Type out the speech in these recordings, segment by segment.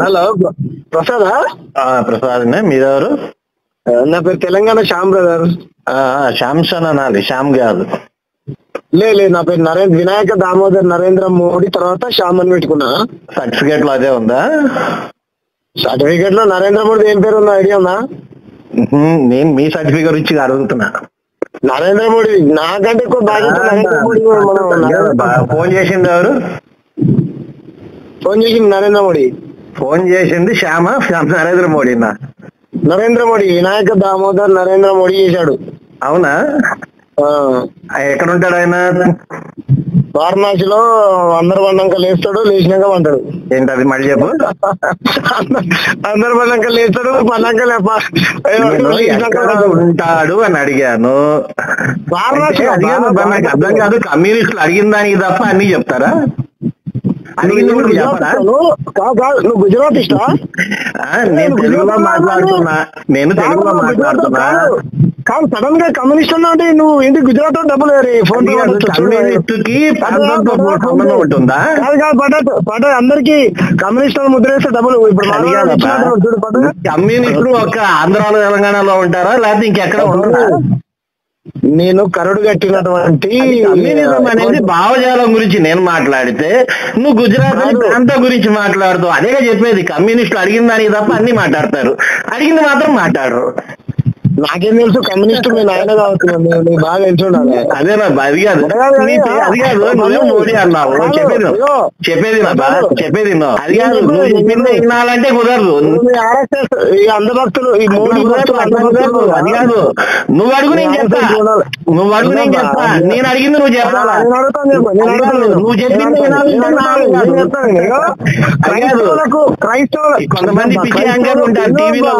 Hello ప్రసాదా? ప్రసాద్నే. మీరెవరు? నా పేరు తెలంగాణ శ్యామ్ బ్రదర్. శాంసన్ అనాలి, శ్యామ్ కాదు. లేదు, నా పేరు వినాయక దామోదర్ నరేంద్ర మోడీ తర్వాత శ్యామ్ అని పెట్టుకున్నా. సర్టిఫికేట్ లో అదే ఉందా? సర్టిఫికేట్ లో నరేంద్ర మోడీ ఏం పేరు ఉందా ఐడియా ఉందా? నేను మీ సర్టిఫికేట్ గురించి అడుగుతున్నా. నరేంద్ర మోడీ నాకంటే ఎక్కువ బాధ్యత నరేంద్ర మోడీ. ఫోన్ చేసింది ఎవరు? ఫోన్ చేసింది నరేంద్ర మోడీ. ఫోన్ చేసింది శ్యామ నరేంద్ర మోడీనా? నరేంద్ర మోడీ, వినాయక దామోదర్ నరేంద్ర మోడీ చేశాడు. అవునా? ఎక్కడ ఉంటాడు ఆయన? వారణాసిలో అందరు పడినాక లేస్తాడు, లేచినాక పంటాడు. ఏంటది మళ్ళీ చెప్పు. అందరు పడినాక లేస్తాడు, పన్నాక ఉంటాడు అని అడిగాను. వారణాసి నాకు అర్థం కాదు. కమ్యూనిస్టులు అడిగిన దానికి తప్ప అన్ని చెప్తారా? నువ్వు గుజరాత్ ఇష్టా? నేను తెలుగులో మాట్లాడుతున్నా. కాదు, సడన్ గా కమ్యూనిస్ట్ అన్నా అంటే నువ్వు ఏంటి గుజరాత్ డబ్బులు కమ్యూనిస్ట్ కి సంబంధం ఉంటుందా? కాదు కాదు, పట అందరికి కమ్యూనిస్ట్ ముద్ర వేస్తే డబ్బులు. ఇప్పుడు కమ్యూనిస్టులు ఒక ఆంధ్రాలో తెలంగాణలో ఉంటారా లేకపోతే ఇంకెక్కడ ఉంటారా? నేను కరుడు కట్టినటువంటి కమ్యూనిజం అనేది భావజాలం గురించి నేను మాట్లాడితే నువ్వు గుజరాత్ ప్రాంతం గురించి మాట్లాడుతావు. అదేగా చెప్పేది. కమ్యూనిస్టులు అడిగిన దానికి తప్ప అన్ని మాట్లాడతారు, అడిగింది మాత్రం మాట్లాడరు. నాకేం తెలుసు కమ్యూనిస్టు నేను ఆయన కావచ్చు, బాగా తెలుసు. అదేనా? అది కాదు నువ్వే మోడీ అన్నావు. చెప్పేది అది కాదు. నువ్వు చెప్పింది వినాలంటే కుదరదు. ఆర్ఎస్ఎస్ ఈ అందభక్తులు, ఈ మోడీ కుదరదు. అది కాదు. నువ్వు అడుగు నేను చెప్తా. నేను అడిగింది నువ్వు చెప్పాలా? నువ్వు చెప్పింది కొంతమంది పిచ్చి యాంకర్లు ఉంటారు, టీవీలో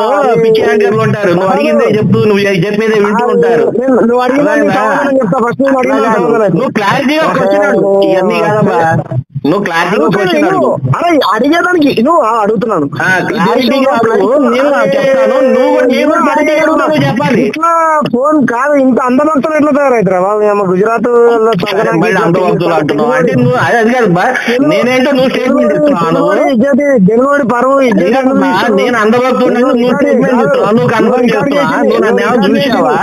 పిచ్చి యాంకర్లు ఉంటారు. నువ్వు అడిగిందే చెప్తూ నువ్వు చెప్పేదే వింటూ ఉంటారు. నువ్వు క్లారిటీగా క్వశ్చన్ అడుగు. ఇవన్నీ కాదమ్మా, నువ్వు క్లారిటీగా క్వశ్చన్ అడుగు. అడిగేదానికి నువ్వు అడుగుతున్నాను. క్లారిటీగా అడుగు, నేను చెప్తాను. నువ్వు చెప్పాలి. ఇట్లా ఫోన్ కాదు, ఇంత అందభక్తులు ఎట్లా తయారవుతారా బాబు? గుజరాత్ అందభక్తులు అంటున్నావు అంటే నువ్వు అది కాదు. నేనేంటో నువ్వు స్టేట్మెంట్ ఇస్తున్నావు. తెలుగుడి పరువు నేను అందభక్తుడు, నువ్వు స్టేట్మెంట్ ఇస్తున్నావు. నువ్వు కన్ఫర్మ్ చేస్తున్నావా? చూసావా?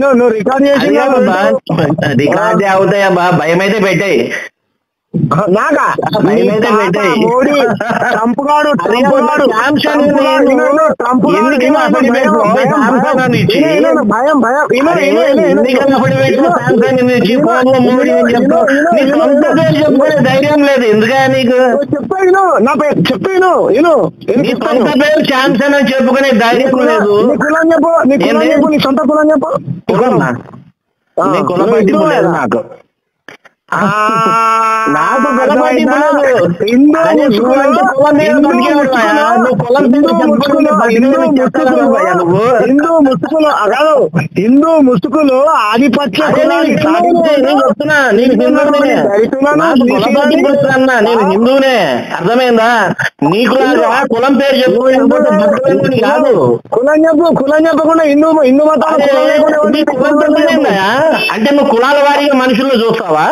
నువ్వు రికార్డ్ చేసి రికార్డ్ అవుతాయబ్బా. భయం అయితే పెట్టాయి. నాకా మోడీ ట్రంప్గాడు భయం ధైర్యం లేదు ఎందుక నీకు? చెప్పాను నా పేరు, చెప్పాను సొంత పేరు శాంసన్ అని చెప్పుకునే ధైర్యం లేదు. నీ కులం చెప్పు, నీ కులం చెప్పు, నీ సొంత కులం చెప్పు. కులం పట్టింపు లేదు నాకు. నాకు హిందూ ముసుగులు ఆధిపత్య నేను హిందూనే. అర్థమైందా? నీకు కులం పేరు చెప్పు. కాదు కులం చెప్పకుండా హిందూ మతం అంటే నువ్వు కులాల వారీగా మనుషులను చూస్తావా?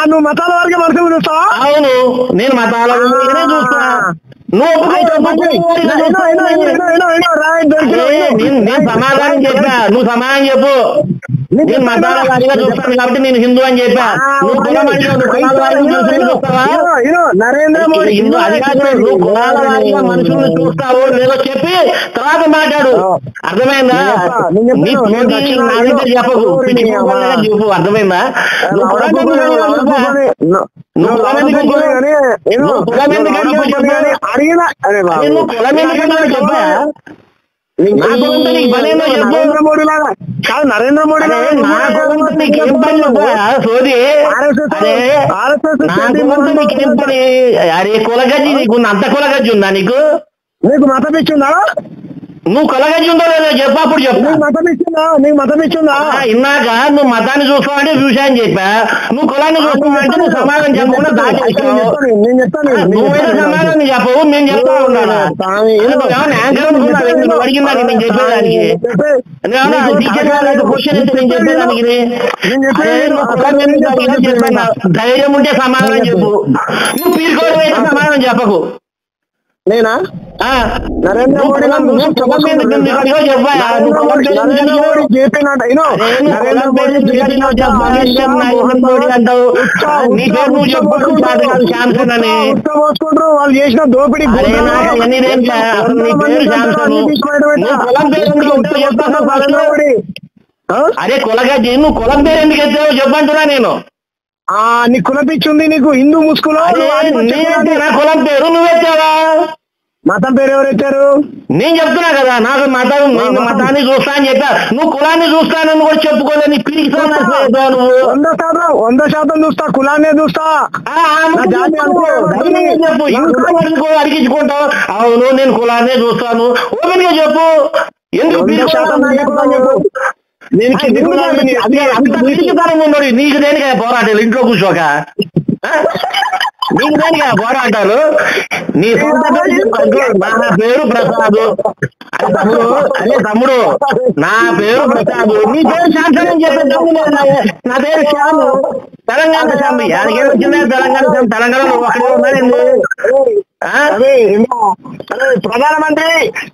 నువ్వు మతాల వారికి మనుషులు చూస్తావా? అవును, నేను మతాల వారిగానే చూస్తా. నేను సమాధానం చెప్పా, నువ్వు సమాధానం చెప్పు. నేను మతాల వారిగా చూస్తాను కాబట్టి నేను హిందూ అని చెప్పా. నువ్వు కులం అంటే కులాల వారిగా చూస్తావా? నరేంద్ర మోడీ హిందూ అది కాదు. నువ్వు కులాల వారిగా మనుషులను చూస్తావు లేదో చెప్పి తర్వాత మాట్లాడు. అర్థమైందా? చెప్పకు, చెప్పు. అర్థమైందా? నరేంద్ర మోడీ లాగా కాదు, నరేంద్ర మోడీ సోది. అరే కులగజ్జి, నీకు అంత కులగజ్జి ఉందా? నీకు మతం ఇచ్చిందా? నువ్వు కులగజ్జి ఉందో లేదో చెప్పు, అప్పుడు చెప్పు. మతం ఇచ్చిందా? ఇందాక నువ్వు మతాన్ని చూస్తావంటే చూసా అని చెప్పా. నువ్వు కులాన్ని చూస్తావంటే నువ్వు సమాధానం చెప్పకుండా నువ్వైనా సమాధానం చెప్పవు, నేను చెప్తా ఉన్నాను. నువ్వు అడిగిందా నేను చెప్పేదానికి? క్వశ్చన్ అయితే నేను చెప్పేదానికి ధైర్యం ఉంటే సమాధానం చెప్పు. నువ్వు పీరుకోవడం అయితే సమాధానం చెప్పకు. నేనా? నరేంద్ర మోడీ పోసుకుంటారు వాళ్ళు చేసిన దోపిడీ. అరే కులగజ్జి, నువ్వు కులం పేరు ఎందుకు ఎత్తావో చెప్పంటున్నా నేను. నీ కులం పిచ్చింది నీకు, హిందూ ముసుగులో. నా కులం పేరు నువ్వెత్తావా? మతం పేరు ఎవరు ఎత్తారు? నేను చెప్తున్నా కదా, నాకు మతాన్ని చూస్తా అని చెప్పా. నువ్వు కులాన్ని చూస్తానని కూడా చెప్పుకోలే. నీ పిరికి 100% చూస్తా, కులాన్నే చూస్తా. చెప్పు, ఇంకా అడిగించుకుంటావు. అవును నేను కులాన్నే చూస్తాను, ఓపెన్ గా చెప్పు. ఎందుకు ఉన్నాడు నీకు దేనికా పోరాటాలు? ఇంట్లో కూర్చోక నీకు దేనికా పోరాటాలు? నీ సొంత నా పేరు ప్రసాద్. అదే తమ్ముడు, నా పేరు ప్రసాద్, నీ పేరు శాంతం అని చెప్పే నా పేరు శ్యాము. తెలంగాణ శ్యాము. యాడికేం వచ్చిందా తెలంగాణ శ్యాము? తెలంగాణలో ఒకటే ఉన్నాడండి. ప్రధానమంత్రి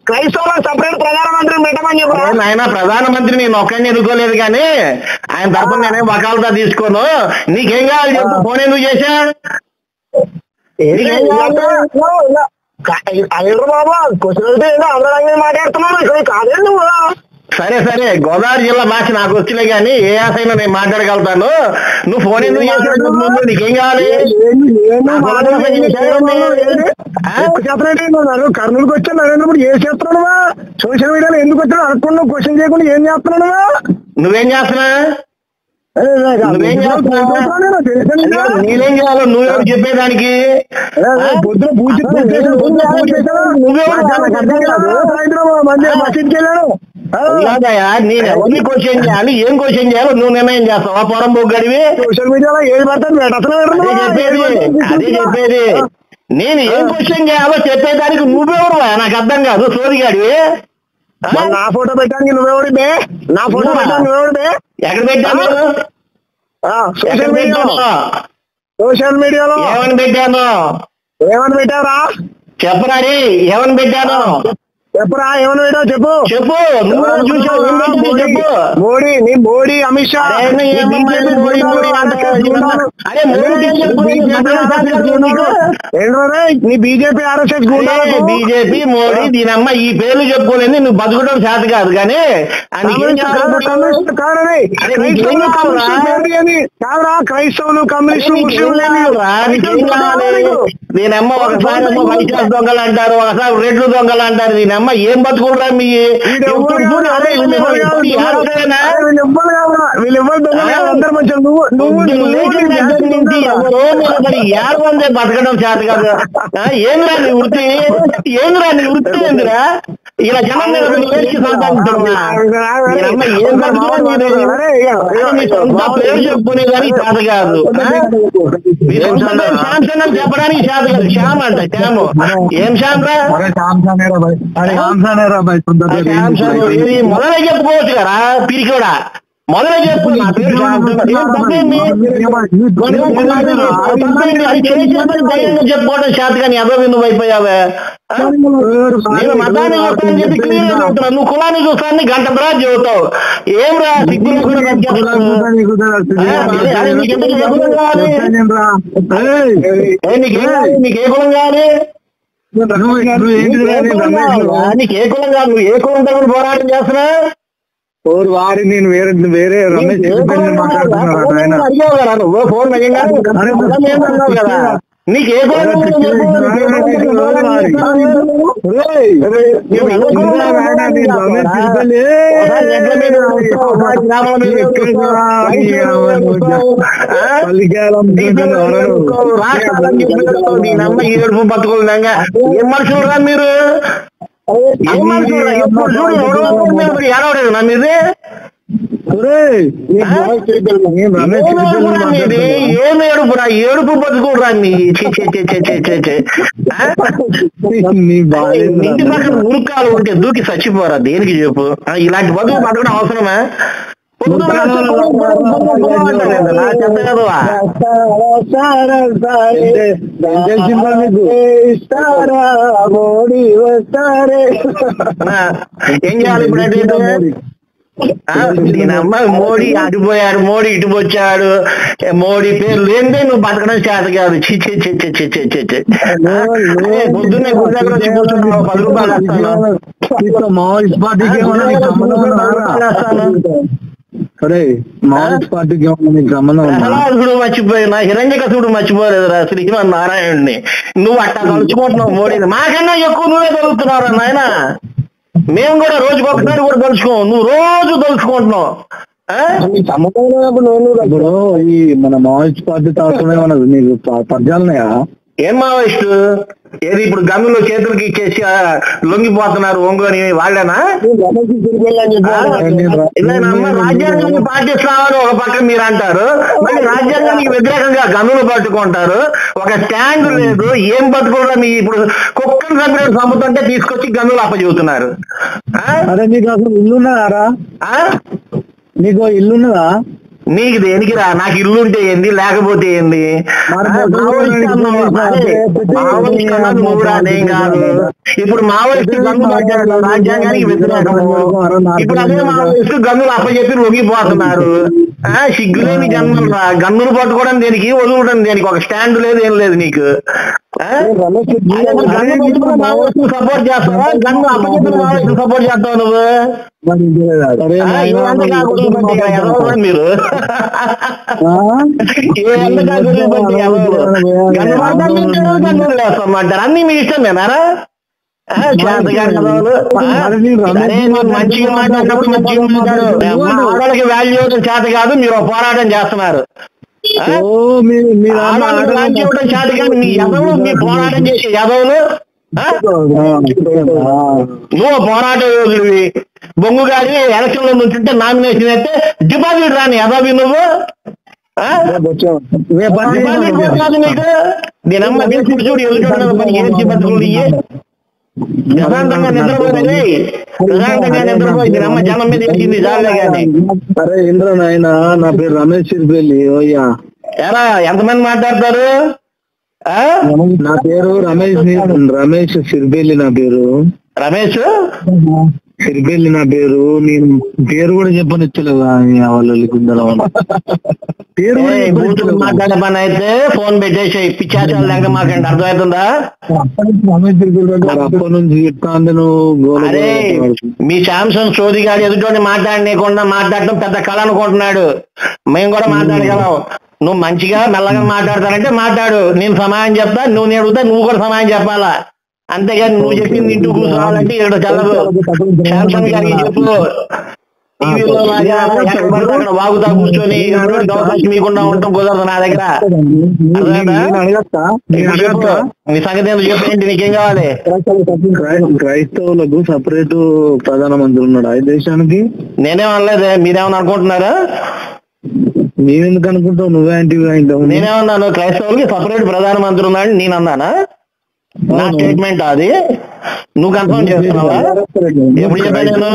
క్రైస్తవులకు సపరేట్ ప్రధానమంత్రి పెట్టమని చెప్పారు. ఆయన ప్రధానమంత్రి నేను ఒక్కడిని ఎన్నుకోలేదు కానీ ఆయన తరఫున నేనే వకాలతా తీసుకోను. నీకేం కావాలి చెప్పు, ఫోన్ ఎందుకు చేశా? బాబా క్వశ్చన్ అందరూ మాట్లాడుతున్నాను కాదే నువ్వు. సరే సరే, గోదావరి జిల్లా భాష నాకు వచ్చిలే కానీ ఏ ఆశైనా నేను మాట్లాడగలుగుతాను. నువ్వు ఫోన్ ఎందుకు చేసాడు? ముందు నీకేం కావాలి? కర్నూలుకి వచ్చా నరేంద్ర మోడీ ఏం చేస్తున్నావా? సోషల్ మీడియాలో ఎందుకు వచ్చాడు అనుకున్నా? క్వశ్చన్ చేయకుండా ఏం చేస్తున్నావా? నువ్వేం చేస్తున్నా? నేనేం చేయాలో నువ్వేమో చెప్పేదానికి? మసీద్కి వెళ్ళాడు. నేను ఎవరిని క్వశ్చన్ చేయాలి, ఏం క్వశ్చన్ చేయాలో నువ్వు నిర్ణయం చేస్తావా? పొరం గడివి సోషల్ మీడియాలో ఏది పడుతుంది అదే చెప్పేది. నేను ఏం క్వశ్చన్ చేయాలో చెప్పేదానికి నువ్వెవరు? నాకు అర్థం కాదు. సోదిగాడివి. నా ఫోటో పెట్టడానికి నువ్వెవడిదే? నా ఫోటో పెట్టడానికి నువ్వెవడిదే? ఎక్కడ పెట్టాను? సోషల్ మీడియాలో ఏమని పెట్టాను? ఏమని పెట్టారా? చెప్పరా? ఏమని పెట్టాను? చెప్పురా, ఏమని పెట్టావు చెప్పు. చెప్పు, నువ్వు చూసావు. చెప్పు. మోడీ, నీ మోడీ అమిత్ షా నీ బీజేపీ ఆర్ఎస్ఎస్ బీజేపీ మోడీ దీనమ్మ ఈ పేర్లు చెప్పుకోలేదు. నువ్వు బతకడం చేత కాదు కానీ కాదురా, క్రైస్తవులు కమ్యూనిస్టులు దీనమ్మ ఒకసారి వైశాఖ దొంగలు అంటారు, ఒకసారి రెడ్లు దొంగలు అంటారు. దీనమ్మ ఏం బతుకుంటారా మీ? అందరు మంచిగా ఏడవందే బతకడం చేత కాదు. ఏంద్రా నీ వృత్తి? ఏంద్రా నీ వృత్తి? ఏందిరా ఇలా జనం పేరు చెప్పుకునేదానికి చేత కాదు, శాంసన్ చెప్పడానికి చేత కాదు. శ్యామ్ అంట, శ్యాము. ఏం శ్యామ్ రా? మొదలై చెప్పుకోవచ్చు కదా పిరికి కూడా. మొదలై చెప్పు, నా పేరు చెప్పుకోవడం చేత కానీ ఎదో నువ్వు అయిపోయావే. నేను మతాన్ని చూస్తాను చెప్పి క్లియర్ అవుతున్నా. నువ్వు కులాన్ని చూస్తాను గంట తర్వాత చెబుతావు. ఏం రా సిగ్గు? నీకే కులం కావాలి? నీకు ఏ కులం కాదు? నువ్వు ఏ కులం తరపున పోరాటం చేస్తున్నా? వారి నేను వేరే రమేష్ అడిగావు కదా నువ్వు ఫోన్ అడిగావు కదా. నీకు ఏ కులం? నమ్మ ఏడుపు బతుకున్నాగా ఏం మనుషులు రా మీరు? ఏడవడేది నా మీది? ఏం ఏడుపురా? ఏడుపు బతుకురా మీ? ఇంటి పక్కన ఉరుకాలు ఉంటే దూకి చచ్చిపోరా? దేనికి చెప్పు? ఇలాంటి బతుకు బతకడం అవసరమా? మోడీ వస్తారే ఏం చేయాలి ఇప్పుడు? నేనమ్మ మోడీ అటుపోయాడు, మోడీ ఇటు వచ్చాడు, మోడీ పేరు లేదే నువ్వు బతకడం చేత కాదు. పొద్దున్నే గుడి దగ్గర వచ్చి కూర్చున్నావు, 10 రూపాయలు వేస్తాను. మావోయిస్ట్ పార్టీకి మావోయిస్ట్ పార్టీకి ప్రహ్లాదుడు మర్చిపోయినా, హిరణ్యకశిపుడు మర్చిపోలేదురా శ్రీమన్ నారాయణుడిని. నువ్వు అట్టా తలుచుకుంటున్నావు మోడీని. మాకన్నా ఎక్కువ నువ్వే తలుపుతున్నావురా నాయన. మేము కూడా రోజుకి ఒకసారి కూడా తలుచుకోం, నువ్వు రోజు తలుచుకుంటున్నావు. ఇప్పుడు ఈ మన మావోయిస్ట్ పార్టీ తాకుండా నీకు పద్యాలున్నాయా? ఏం మావోయిస్టు? ఏది ఇప్పుడు గన్నులో చేతులకి ఇచ్చేసి లొంగిపోతున్నారు ఒంగోని వాళ్ళేనా? రాజ్యాంగాన్ని పాటిస్తామని ఒక పక్క మీరు అంటారు, మళ్ళీ రాజ్యాంగానికి వ్యతిరేకంగా గన్నులు పట్టుకుంటారు. ఒక స్టాండ్ లేదు, ఏం బతుకుండా మీ ఇప్పుడు కుక్కను చంపినట్టు చంపుతుంటే తీసుకొచ్చి గన్నులు అప్పచెబుతున్నారు. అరే నీకు అసలు ఇల్లున్నదారా? నీకు ఇల్లున్నదా? నీకు దేనికిరా? నాకు ఇల్లు ఉంటే ఏంది, లేకపోతే ఏంది? అదేం కాదు. ఇప్పుడు మావోయిస్టు గన్నులు పట్టారు రాజ్యాంగానికి వ్యతిరేకము. ఇప్పుడు అదే మావోయిస్టు గన్నులు అప్పచెప్పి లొంగిపోతున్నారు. సిగ్గులేని జన్మలు రా. గన్నులు పట్టుకోవడం దేనికి, వదులుకోవడం దేనికి? ఒక స్టాండ్ లేదు, ఏం లేదు నీకు. మావోయిస్టు సపోర్ట్ చేస్తావా? గన్ను అప్పచెప్పిన మావోయిస్టు సపోర్ట్ చేస్తావు నువ్వు? మీరు వేస్తామంటారు. అన్ని మీ ఇష్టమేనారా? మంచిగా మాట్లాడినప్పుడు మంచిగా మాట్లాడు. ఆడవాళ్ళకి వాల్యూ ఇవ్వడం చేత కాదు, మీరు పోరాటం చేస్తున్నారు. వాల్యూ ఇవ్వడం చేత కాదు మీ యదవులు, మీ పోరాటం చేసే యదవులు. నువ్వు పోరాట యోధుడివి, బొంగు గారి ఎలక్షన్ లో నుంచుంటే నామినేషన్ అయితే డిపాజిట్ రాని యదవి నువ్వు. నీకు నేనమ్మ చూడు ఎదుగుతున్నా పని ఏంటి బతుకులు ఇయ్యి. ప్రశాంతంగా నిద్రపోయింది, ప్రశాంతంగా నిద్రపోయింది. నేనమ్మ జనం మీద వేసింది చాలే కానీ. అరే ఇంద్ర నాయన, నా పేరు రమేష్ సిరిపల్లి. ఓయ్యా ఎలా ఎంతమంది మాట్లాడతారు? నా పేరు రమేష్ సిరిపల్లి. నా పేరు రమేష్ సిరిపల్లి. నా పేరు నేను పేరు కూడా చెప్పనిచ్చలేదా వాళ్ళకి? పేరు మాట్లాడే పని అయితే ఫోన్ పెట్టేసి పిచ్చాచాలు లెక్క మాకండి, అర్థమవుతుందా? అప్పటి నుంచి చెప్తా అంటే నువ్వు అరే మీ శాంసంగ్ సోది గారు ఎదుటోని మాట్లాడనీయకుండా మాట్లాడటం పెద్ద కళ అనుకుంటున్నాడు. మేము కూడా మాట్లాడగలం. నువ్వు మంచిగా మెల్లగా మాట్లాడతానంటే మాట్లాడు, నేను సమాధానం చెప్తా. నువ్వు నేను అడుగుతా, నువ్వు కూడా సమాధానం చెప్పాలా. అంతేగాని నువ్వు చెప్పింది ఇంటూ కూర్చోవాలంటే ఇక్కడ చల్లదు. శాంసంగ్ గారికి చెప్పు, టీవీలో వాగుతా కూర్చొని మీకుండా ఉండటం కుదరదు నా దగ్గర. నీ సంగతి ఎందుకు చెప్పేంటి? నీకేం కావాలి? క్రైస్తవులకు సపరేట్ ప్రధానమంత్రి ఉన్నాడు ఈ దేశానికి. నేనేమనలేదే, మీరేమన్నా అనుకుంటున్నారా? నేనెందుకు అనుకుంటావు? నువ్వే అంటే నేనేమన్నాను? క్రైస్తవులకి సపరేట్ ప్రధానమంత్రి ఉన్నాడు నేను అన్నానా? నా స్టేట్మెంట్ అది. నువ్వు కన్ఫర్మ్ చేస్తున్నావా? ఎప్పుడు చెప్పాను నేను?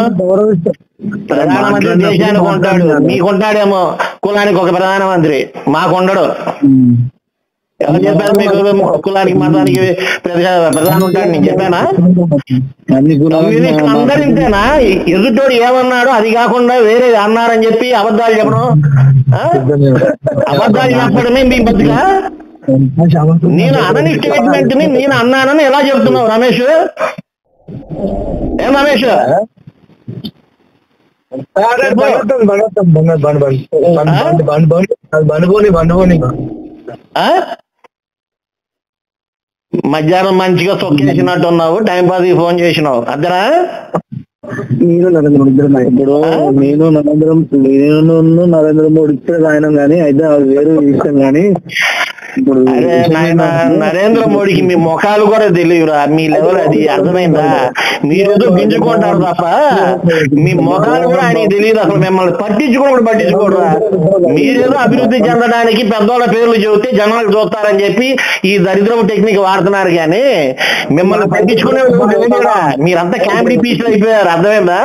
ప్రధానమంత్రి దేశానికి ఉంటాడు, మీకుంటాడేమో కులానికి ఒక ప్రధానమంత్రి, మాకుండడు. ఎవరు చెప్పారు మీకు కులానికి మతానికి ప్రధాని ఉంటాడు? నేను చెప్పానా? అందరు ఇంతేనా? ఎదుటోడు ఏమన్నాడు అది కాకుండా వేరే అన్నారని చెప్పి అబద్ధాలు చెప్పడం, అబద్ధాలు చెప్పడమే మీ బతుక. నేను అనని స్టేట్మెంట్ ని నేను అన్నానని ఎలా చెప్తున్నావు రమేష్? ఏం రమేష్? మధ్యాహ్నం మంచిగా సొక్కేసినట్టు ఉన్నావు, టైం పాస్ కి ఫోన్ చేసినావు అద్దరా? నేను నరేంద్ర మోడీ ఇప్పుడే రాయనం గానీ అయితే అది వేరే విషయం గానీ ఇప్పుడు అరే నాయన నరేంద్ర మోడీకి మీ ముఖాలు కూడా తెలియరా, మీ లెవెల్ అది, అర్థమైందా? మీరేదో గింజుకుంటారు తప్ప మీ ముఖాలు కూడా ఆయనకి తెలియదు, అసలు మిమ్మల్ని పట్టించుకోరా. మీరేదో అభివృద్ధి చెందడానికి పెద్దోళ్ళ పేర్లు చెబితే జనాలు చూస్తారని చెప్పి ఈ దరిద్రపు టెక్నిక్ వాడుతున్నారు, కానీ మిమ్మల్ని పట్టించుకునే తెలియదురా. మీరంతా కామెడీ పీసులు అయిపోయారు, అర్థమైందా?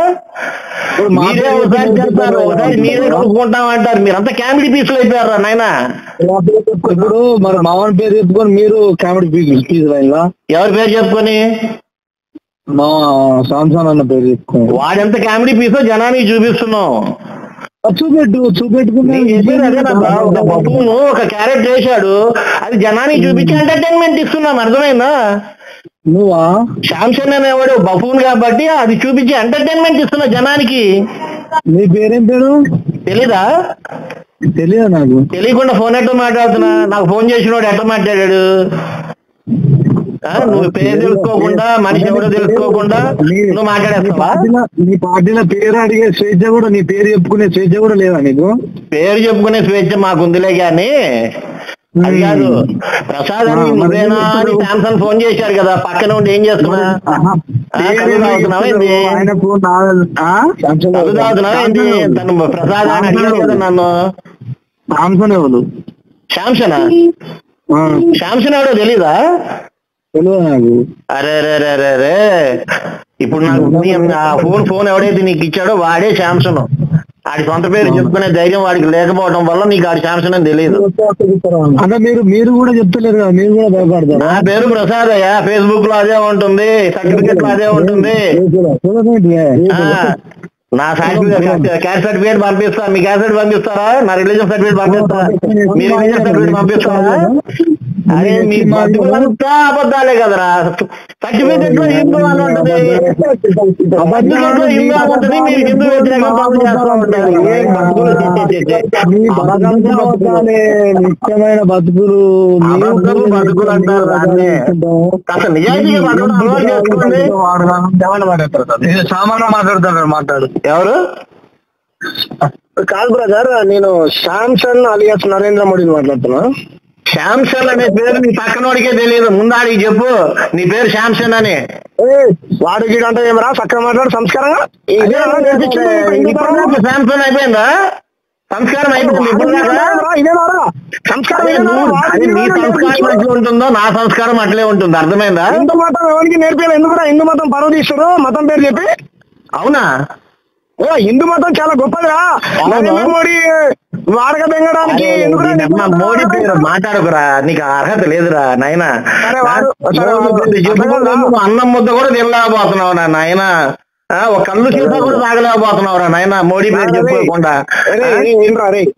మీరే ఒకసారి చేస్తారు, ఒకసారి మీరే కలుపుకుంటామంటారు, మీరంతా కామెడీ పీసులు అయిపోయారు నాయన. ఇప్పుడు మన మామూలు పేరు చెప్పుకొని మీరు కామెడీ పీస్ లైన్లా ఎవరి పేరు చెప్పుకొని? మా సాంసన్ అన్న పేరు చెప్పుకొని వాడెంత కామెడీ పీసో జనానికి చూపిస్తున్నావు. చూపెట్టుకుని ఒక బఫూను ఒక క్యారెట్ చేశాడు, అది జనానికి చూపించి ఎంటర్టైన్మెంట్ ఇస్తున్నాం, అర్థమైందా? నువ్వా శాంసన్ అనేవాడు బఫూన్ కాబట్టి అది చూపించి ఎంటర్టైన్మెంట్ ఇస్తున్నా జనానికి. నీ పేరేం పేరు తెలీదా? తెలియదు నాకు. తెలియకుండా ఫోన్ ఎట్లా మాట్లాడుతున్నా? నాకు ఫోన్ చేసినోడు ఎట్లా మాట్లాడాడు? నువ్వు పేరు తెలుసుకోకుండా, మనిషి ఎవడో తెలుసుకోకుండా నువ్వు మాట్లాడేస్తావా? నీ పార్టీలో పేరు అడిగే స్వేచ్ఛ కూడా, నీ పేరు చెప్పుకునే స్వేచ్ఛ కూడా లేదా నీకు? పేరు చెప్పుకునే స్వేచ్ఛ మాకుందిలే గాని అది కాదు. ప్రసాద్ అని నువ్వేనా అని శాంసంగ్ ఫోన్ చేశారు కదా, పక్కన ఉండి ఏం చేస్తున్నా? తాగుతున్నావా ఏంది? తాగుతున్నావా ఏంది? తను ప్రసాద్ అని అడిగారు కదా నన్ను. శాంసన్ ఎవరు? శాంసనా? శాంసన్ ఎవడో తెలీదా? తెలియదు నాకు. అరే రే రే రే రే, ఇప్పుడు నాకు ఫోన్ ఎవడైతే నీకు ఇచ్చాడో వాడే శాంసన్. ఆడి సొంత పేరు చెప్పుకునే ధైర్యం వాడికి లేకపోవడం వల్ల నీకు ఆడి శాంసన్ అని తెలియదు. అంటే మీరు కూడా చెప్తలేరు కదా, మీరు కూడా భయపడతారు. నా పేరు ప్రసాద్ అయ్యా, ఫేస్బుక్ లో అదే ఉంటుంది, సర్టిఫికెట్ లో అదే ఉంటుంది. నా క్యాస్ట్ సర్టిఫికేట్ పంపిస్తా, మీ క్యాస్ట్ సర్టిఫికేట్ పంపిస్తారా? నా రిలీజియన్ సర్టిఫికేట్ పంపిస్తా, మీ రిలీజియన్ సర్టిఫికేట్ పంపిస్తారా? అరే మీ బతుకులంతా అబద్ధాలే కదరా. సర్టిఫికెట్ లో హిందూ అని ఉంటుంది, సర్టిఫికెట్ లో హిందూ అని ఉంటుంది, మీరు హిందూ వ్యతిరేకంగా పనులు చేస్తూ ఉంటారు. నిత్యమైన బతుకులు బతుకులు అంటారు దాన్ని. అసలు నిజాయితీగా అలవాటు చేసుకోండి. సామాన్య మాట్లాడు. ఎవరు? కాదు బ్రదర్, నేను శాంసన్ అలియాస్ నరేంద్ర మోడీని మాట్లాడుతున్నా. శాంసన్ అనే పేరు నీ పక్కనోడికే తెలియదు, ముందాడికి చెప్పు నీ పేరు శాంసన్ అని. వాడికి అంటే ఏమరా చక్కగా మాట్లాడు సంస్కారంగా. శాంసన్ అయిపోయిందా? సంస్కారం అయిపోయింది. సంస్కారం నీ సంస్కారం అట్లే ఉంటుందో నా సంస్కారం అట్లే ఉంటుంది, అర్థమైందా? హిందూ మతం ఎవరికి నేర్పేయాలి? ఎందుకు హిందూ మతం పరువు తీస్తారు మతం పేరు చెప్పి? అవునా? హిందూ మతం చాలా గొప్పదిరా. నరేంద్ర మోడీ వాడక బెంగడానికి మోడీ పేరు మాట్లాడకురా, నీకు అర్హత లేదురా నాయన. అన్నం ముద్ద కూడా తినలేకపోతున్నావు నా నాయన, ఒక కళ్ళు సీత కూడా తాగలేకపోతున్నావురా నాయన మోడీ పేరు చెప్పుకోకుండా.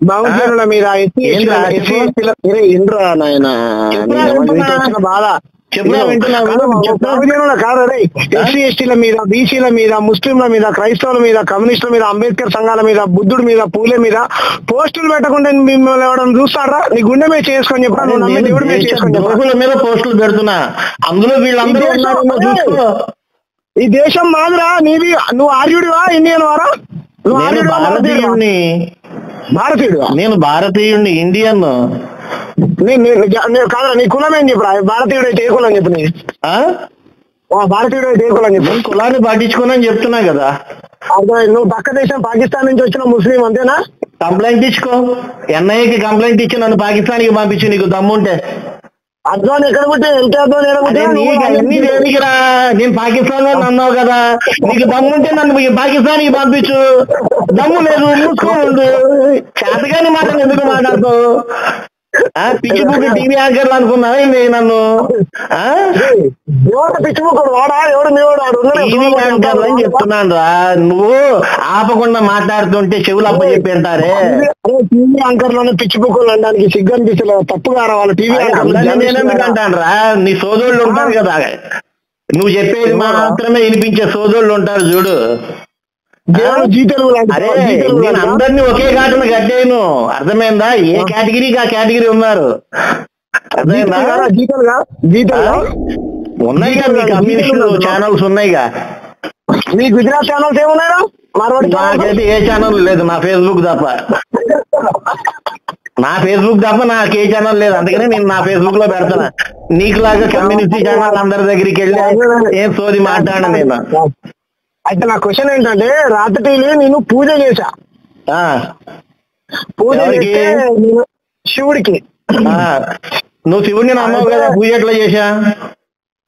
బాగుంది మీద ఇంద్రా నాయన బాధ కాదు. ఎస్సీ ఎస్టీల మీద, బీసీల మీద, ముస్లింల మీద, క్రైస్తవుల మీద, కమ్యూనిస్టుల మీద, అంబేద్కర్ సంఘాల మీద, బుద్ధుడి మీద, పూలే మీద పోస్టులు పెట్టకుండా మిమ్మల్ని ఎవరైనా చూస్తారా? నీ గుండె మీద చేసుకొని చెప్పరా, నువ్వు నమ్మే దేవుడి మీద చేసుకొని చెప్పరా. మీద పోస్టులు పెడుతున్నా, అందులో వీళ్ళందరూ ఈ దేశం మాదిరా నీది. నువ్వు ఆర్యుడివా ఇండియన్ వారా? నువ్వు భారతీయుడిని. భారతీయుడు? నేను భారతీయుడిని, ఇండియన్. కాదురా, నీ కులం ఏం చెప్పరా? భారతీయుడు అయితే ఏ కులం చెప్పు? నీ భారతీయుడు అయితే ఏ కులం చెప్పు? కులాన్ని పట్టించుకోనని చెప్తున్నా కదా. అర్థమైంది. నువ్వు పక్క దేశం పాకిస్తాన్ నుంచి వచ్చిన ముస్లిం అంతేనా? కంప్లైంట్ ఇచ్చుకో, ఎన్ఐఏకి కంప్లైంట్ ఇచ్చి నన్ను పాకిస్తాన్కి పంపించు నీకు దమ్ముంటే. అద్వాన్ ఎక్కడ పుట్టే వెళ్తే అద్వాన్ దేనికిరా? నేను పాకిస్తాన్ లో అన్నావు కదా, నీకు దమ్ముంటే నన్ను పాకిస్తాన్కి పంపించు. దమ్ము లేదు, మూసుకొని ఉండు. చేతగాని మాట ఎందుకు మాట్లాడుతావు? పిచ్చి బుక్ టీవీ యాంకర్లు అనుకున్నావా నన్ను? టీవీ యాంకర్లు అని చెప్తున్నాను రా. నువ్వు ఆపకుండా మాట్లాడుతుంటే చెవులు అప్ప చెప్పింటారే. టీవీ యాంకర్లోనే పిచ్చి బుక్కులు అనడానికి సిగ్గు అనిపిస్తలేదు, తప్పుగా రావాలి. టీవీ నేనెందుకు అంటాను రా? నీ సోదరుళ్ళు ఉంటారు కదా, నువ్వు చెప్పేది మాత్రమే వినిపించే సోదరుళ్ళు ఉంటారు చూడు. అరే నేను అందరినీ ఒకే ఘాటును కట్టేను, అర్థమైందా? ఏ కేటగిరీకి ఆ కేటగిరీ ఉన్నారు, అర్థమైందా? ఉన్నాయిగా మీ కమ్యూనిస్ట్ ఛానల్స్ ఉన్నాయిగా. మీ గుజరాత్ ఛానల్స్ ఏమున్నాయా? నాకైతే ఏ ఛానల్ లేదు, నా ఫేస్బుక్ తప్ప. నా ఫేస్బుక్ తప్ప నాకు ఏ ఛానల్ లేదు, అందుకనే నేను నా ఫేస్బుక్ లో పెడతాను. నీకులాగా కమ్యూనిటీ ఛానల్ అందరి దగ్గరికి వెళ్ళి ఏం సోది మాట్లాడ నేను. అయితే నా క్వశ్చన్ ఏంటంటే, రాత్రి నేను పూజ చేశా. పూజ చేస్తే నేను శివుడికి. నువ్వు శివుడిని నమ్మవు కదా, పూజ ఎట్లా చేశా?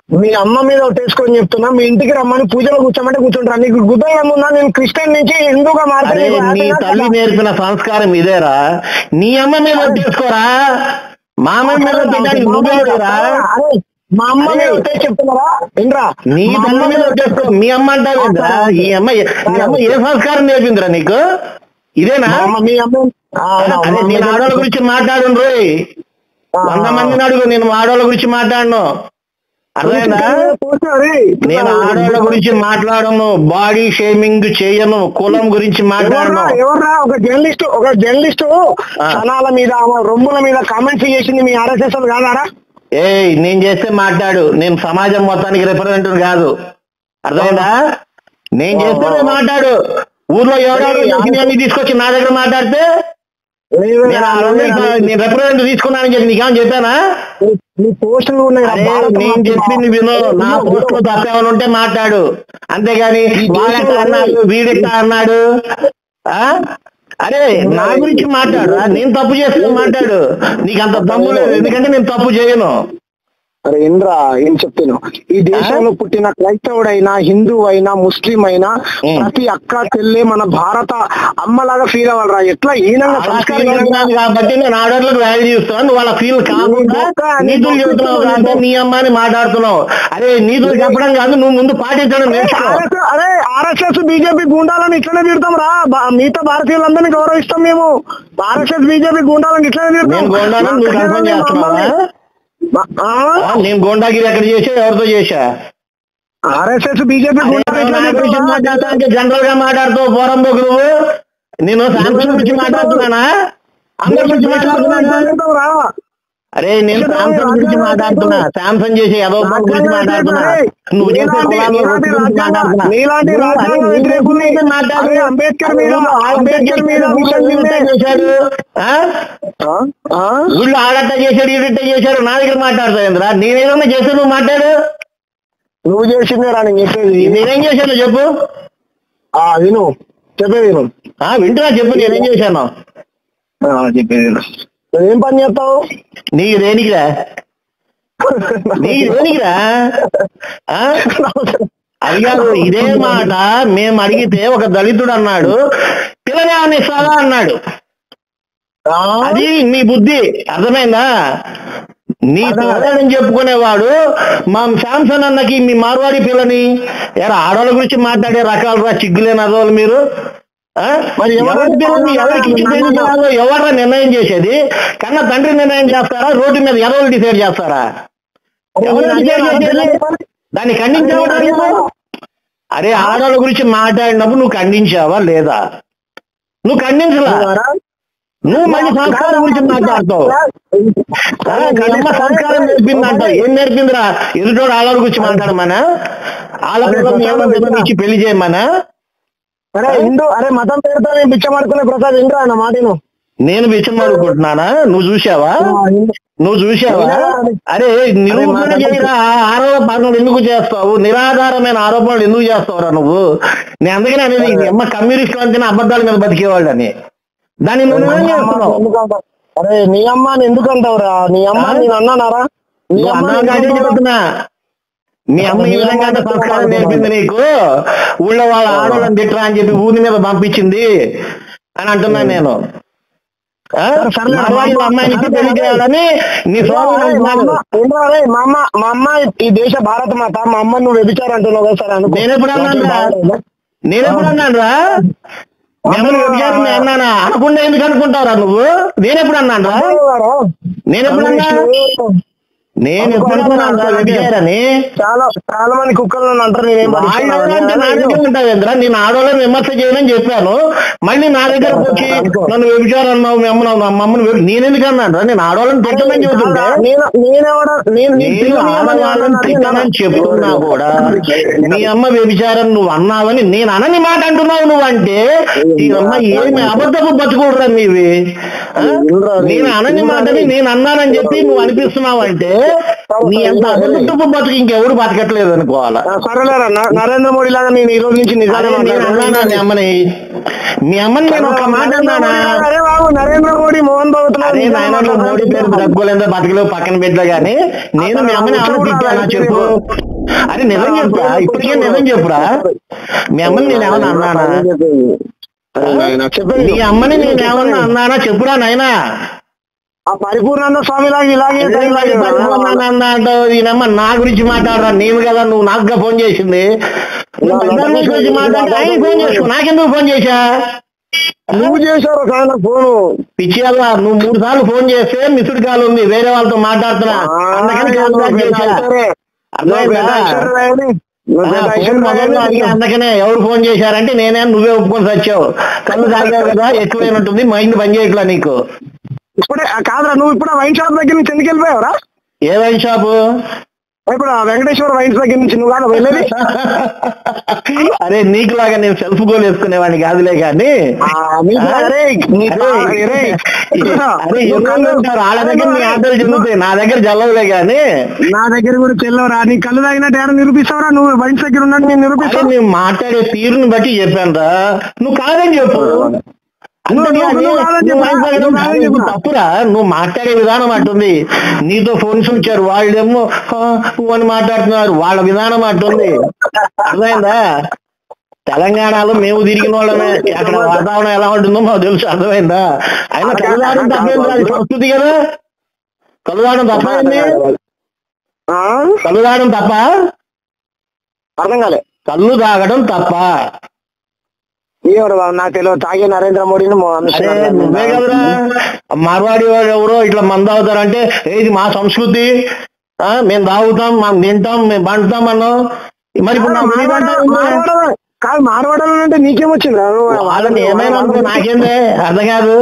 మీ అమ్మ మీద ఒట్టేసుకొని చెప్తున్నా, మీ ఇంటికి రమ్మని పూజలో కూర్చోమంటే కూర్చుంటారా? నీకు గుర్తం ఉందా? నేను క్రిస్టియన్ నుంచి హిందూగా అరే నీ తల్లి నేర్పిన సంస్కారం ఇదేరా. నీ అమ్మ మీద ఒట్టేసుకోరా, మా అమ్మ మీద ఒట్టేయడానికి నువ్వేరా? మా అమ్మ మీద ఒట్టేసి చెప్తున్నారా? ఏంట్రా నీ తల్లి మీద ఒట్టేసుకో. మీ అమ్మ అంటావేంద్రా? ఈ అమ్మ మీ అమ్మ ఏ సంస్కారం నేర్పిందిరా నీకు? ఇదేనా? మీ అమ్మ నేను ఆడవాళ్ళ గురించి మాట్లాడు రోయ్, 100 మందిని అడుగు, నేను ఆడవాళ్ళ గురించి మాట్లాడను. అర్థమైందా? నేను ఆడవాళ్ళ గురించి మాట్లాడను, బాడీ షేమింగ్ చేయను, కులం గురించి మాట్లాడను. ఎవర్రా ఒక జర్నలిస్ట్ క్షణాల మీద రొమ్ముల మీద కామెంట్స్ చేసింది మీ ఆర్ఎస్ఎస్ కాదారా? నేను చేస్తే మాట్లాడు, నేను సమాజం మొత్తానికి రిప్రజెంటేటివ్ కాదు. అర్థమైందా? నేను చేస్తే మాట్లాడు. ఊర్లో ఎవరెవరు తీసుకొచ్చి నా దగ్గర మాట్లాడితే నేను రిప్రజెంట్ తీసుకున్నానని చెప్పి నీకేమని చెప్పానా? నేను చెప్పింది విను. నా పోస్ట్ లో తప్పేమని ఉంటే మాట్లాడు, అంతేగాని వాళ్ళెట్లా అన్నాడు, వీడెట్లా అన్నాడు. అరే నా గురించి మాట్లాడు, నేను తప్పు చేస్తే మాట్లాడు. నీకు అంత దమ్ము లేదు, ఎందుకంటే నేను తప్పు చేయను. అరే ఇంద్రా, ఏం చెప్తాను, ఈ దేశంలో పుట్టిన క్రైస్తవుడైనా, హిందూ అయినా, ముస్లిం అయినా ప్రతి అక్క చెల్లె మన భారత అమ్మలాగా ఫీల్ అవ్వాలరా. ఎట్లా ఈనంగా కాబట్టి నేను ఆర్డర్లకు వాల్యూ ఇస్తాను. నువ్వు వాళ్ళ ఫీల్ కాకుండా నీతులు చెబుతున్నావు అంటే నీ అమ్మాని మాట్లాడుతున్నావు. అరే నీతులు చెప్పడం కాదు, నువ్వు ముందు పాటించడం నేర్చుకో. అరే ఆర్ఎస్ఎస్ బీజేపీ గుండాలని ఇట్లనే తిడతాం రా. మిగతా భారతీయులందరినీ గౌరవిస్తాం మేము. ఆర్ఎస్ఎస్ బీజేపీ గుండాలని ఇట్లనే తిడతాం. నువ్వు కన్ఫర్మ్ చేస్తున్నావా? నేను గోండాగిరి ఎక్కడ చేసా, ఎవరితో చేసా? ఆర్ఎస్ఎస్ బీజేపీ జనరల్ గా మాట్లాడుతావు పోరంబోకు. నువ్వు నేను శాంసంగ్ గురించి మాట్లాడుతున్నానా? అందరి గురించి మాట్లాడుతున్నా. అరే నేను శాంసంగ్ గురించి మాట్లాడుతున్నా, శాంసంగ్ చేసే ఏదో గురించి మాట్లాడుతున్నా. నువ్వు చేసే చేశాడు, వీళ్ళు ఆడట్ట చేశాడు, ఈడట్ట చేశాడు, నా దగ్గర మాట్లాడతాయింద్రా. నేనేదన్నా చేస్తే నువ్వు మాట్లాడు. నువ్వు చేసిందే రా నేను చెప్పేది. నేనేం చేశాను చెప్పు. విను, చెప్పేది విను. వింటున్నా, చెప్పు నేనేం చేశాను చెప్పేది. ఏం పని చేస్తావు? నీకు దేనికిరా, నీకు దేనికిరా? అడిగాడు ఇదే మాట మేము అడిగితే ఒక దళితుడు అన్నాడు, పిల్లగాని ఇస్తావా అన్నాడు. అది నీ బుద్ధి, అర్థమైందా? నీ పిల్లని చెప్పుకునేవాడు మా శాంసన్ అన్నకి మీ మార్వాడి పిల్లని ఆడవాళ్ళ గురించి మాట్లాడే రకాలు రా, చిగ్గులేని అదోళ్ళు మీరు. మరి ఎవరికి ఎవర్రా నిర్ణయం చేసేది? కన్నా తండ్రి నిర్ణయం చేస్తారా? రోడ్డు మీద ఎవరు డిసైడ్ చేస్తారా? ఎవరు డిసైడ్ చేసేది? దాన్ని ఖండించావా? అరే ఆడవాళ్ళ గురించి మాట్లాడినప్పుడు నువ్వు ఖండించావా లేదా? నువ్వు ఖండించలా, నువ్వు మళ్ళీ సంస్కారం గురించి మాట్లాడతావు. అమ్మ సంస్కారం నేర్పిందంట. ఏం నేర్పిందిరా? ఎదుటోడు ఆడవాళ్ళ గురించి మాట్లాడమనా? ఆడపిల్లలు ఇచ్చి పెళ్లి చేయమనా? అరే హిందూ, అరే మతం పేరుతో నేను బిచ్చమాడుకునే ప్రసాద్ ఇంద్రా అన్న మాటను. నేను బిచ్చమాడుకుంటున్నానా? నువ్వు చూసావా? నువ్వు చూసావా? అరే నిరూపణ చేయరా, ఆరోపణలు ఎందుకు చేస్తావు? నిరాధారమైన ఆరోపణలు ఎందుకు చేస్తావురా నువ్వు? నేను అందుకనే అనేది అమ్మ కమ్యూనిస్టులు అంటేనే అబద్ధాల మీద బతికేవాళ్ళని. దాన్ని నువ్వు ఏం చేస్తున్నావు? అరే నీ అమ్మ ఎందుకు అంటావురా? నీ అమ్మ నేను అన్నానారా? చెబుతున్నా, మీ అమ్మ ఈ విధంగా సంస్కారం నేర్పింది నీకు. ఊళ్ళో వాళ్ళ ఆడవాళ్ళని తిట్టరా అని చెప్పి ఊరి మీద పంపించింది అని అంటున్నాను నేను. అమ్మాయిని పెళ్లి చేయాలని నీ మా అమ్మ ఈ దేశ భారత మాత. మా అమ్మ నువ్వు వ్యభిచారంటున్నావు కదా సార్? నేనెప్పుడు అన్నాను రా? నేనెప్పుడు అన్నాను రా? మిమ్మల్ని వ్యభిచారం అన్నానా? అనకుండా ఎందుకు అనుకుంటావురా నువ్వు? నేనెప్పుడు అన్నాను రా? నేనెప్పుడు అన్నా? నేను ఎప్పుడన్నా వ్యభిచారని? చాలా చాలా మంది కుక్కలు అంటారు. ఉంటావేంద్రా? నేను ఆడవాళ్ళని విమర్శ చేయనని చెప్పాను, మళ్ళీ నా దగ్గర వచ్చి నన్ను వ్యభిచారం అన్నావు, మీ అమ్మ అమ్మని. నేనెందుకు అన్నాను రా? నేను ఆడవాళ్ళని తిట్టమని చెబుతుంటే, నేను ఆడవాళ్ళని తిట్టనని చెప్తున్నా కూడా మీ అమ్మ వ్యభిచారం నువ్వు అన్నావని నేను అనని మాట అంటున్నావు. నువ్వు అంటే ఈ అమ్మ ఏమి అబద్ధపు బతుకూడరా మీవి? నేను అనని మాటని నేను అన్నానని చెప్పి నువ్వు అనిపిస్తున్నావు అంటే నీ ఎంత అదృష్టపు బతుకు ఇంకెవరు బతకట్లేదు అనుకోవాలా. సరేలేరా, నరేంద్ర మోడీ లాగా నేను ఈ రోజు నుంచి నిజాన్ని అన్నానా మీ అమ్మని నేను ఒక మాట అన్నానా? అరే బాబు, నరేంద్ర మోడీ మోహన్ బాబు మోడీ పేరు తగ్గులేదో బతకలేవు పక్కన పెట్టలే గానీ నేను మీ అమ్మని ఏమన్నా తిట్టానా చెప్పు? అరే నిజం చెప్పురా, ఇప్పటికే నిజం చెప్పురా. మీ అమ్మని నేను ఏమన్నా అన్నానా? నీ అమ్మని నేను ఏమన్నా అన్నానా చెప్పురా నాయనా. ఆ పరిపూర్ణానంద స్వామి లాగా ఇలాగే పరిపూర్ణానంద అంటావు. ఈయనమ్మ నా గురించి మాట్లాడరా, నేను కదా నువ్వు నాకుగా ఫోన్ చేసింది. గురించి మాట్లాడితే ఆయన ఫోన్ చేసుకో, నాకెందుకు ఫోన్ చేశా? నువ్వు చేశారు సార్ ఫోను పిచ్చిగా. నువ్వు 3 సార్లు ఫోన్ చేస్తే మిస్డ్ కాల్ ఉంది, వేరే వాళ్ళతో మాట్లాడుతున్నా, అందుకని కాంటాక్ట్ చేశా. అందుకనే ఎవరు ఫోన్ చేశారంటే నేనే, నువ్వే ఒప్పుకొని వచ్చావు. కళ్ళు తాగావు కదా, ఎక్కువైనట్టుంది, మైండ్ పని చేయట్లా నీకు. ఇప్పుడే కాదురా, నువ్వు ఇప్పుడు వైన్ షాప్ దగ్గర నుంచి ఎందుకు వెళ్ళిపోయావురా? ఏ వైన్ షాపు? ఇప్పుడు వెంకటేశ్వర వైన్స్ దగ్గర నుంచి నువ్వు కాదు వెళ్ళేది? అరే నీకులాగా నేను సెల్ఫ్ గోల్ వేసుకునేవాడిని కాదులే కానీ వాళ్ళ దగ్గర నీ ఆటలు చెల్లుతాయి, నా దగ్గర జల్లవులే గానీ. నా దగ్గర కూడా చెల్లవరా, నీ కళ్ళు తాగినట్టు ఏమైనా నిరూపిస్తావరా? నువ్వు వైన్స్ దగ్గర ఉన్నట్టు నేను నిరూపిస్తాను. నేను మాట్లాడే తీరుని బట్టి చెప్పాను రా, నువ్వు కాదని చెప్పు. తప్పురా, నువ్వు మాట్లాడే విధానం అట్టుంది. నీతో ఫోన్స్ వచ్చారు, వాళ్ళేమో నువ్వు అని మాట్లాడుతున్నారు, వాళ్ళ విధానం అట్టుంది. అర్థమైందా? తెలంగాణలో మేము తిరిగిన వాళ్ళమే, అక్కడ వాతావరణం ఎలా ఉంటుందో మాకు తెలుసు. అర్థమైందా? అయినా కలుదాడం తప్పేంది, అది సంస్కృతి కదా. కలుదాడం తప్పైంది, కలుదాడం తప్ప? అర్థం కాలే. కళ్ళు తాగడం తప్ప? ఎవరు నాకు తెలియదు, తాగే నరేంద్ర మోడీని. నువ్వే కదరా మార్వాడి వాడు ఎవరో ఇట్లా మంద అవుతారంటే ఏది మా సంస్కృతి, మేము తాగుతాం, మేము తింటాం, మేము బంటాం అన్నాం. మరి ఇప్పుడు కాదు మార్వాడాలంటే నీకేమొచ్చింది? వాళ్ళని ఏమైనా అనుకో, నాకేందే అర్థం కాదు.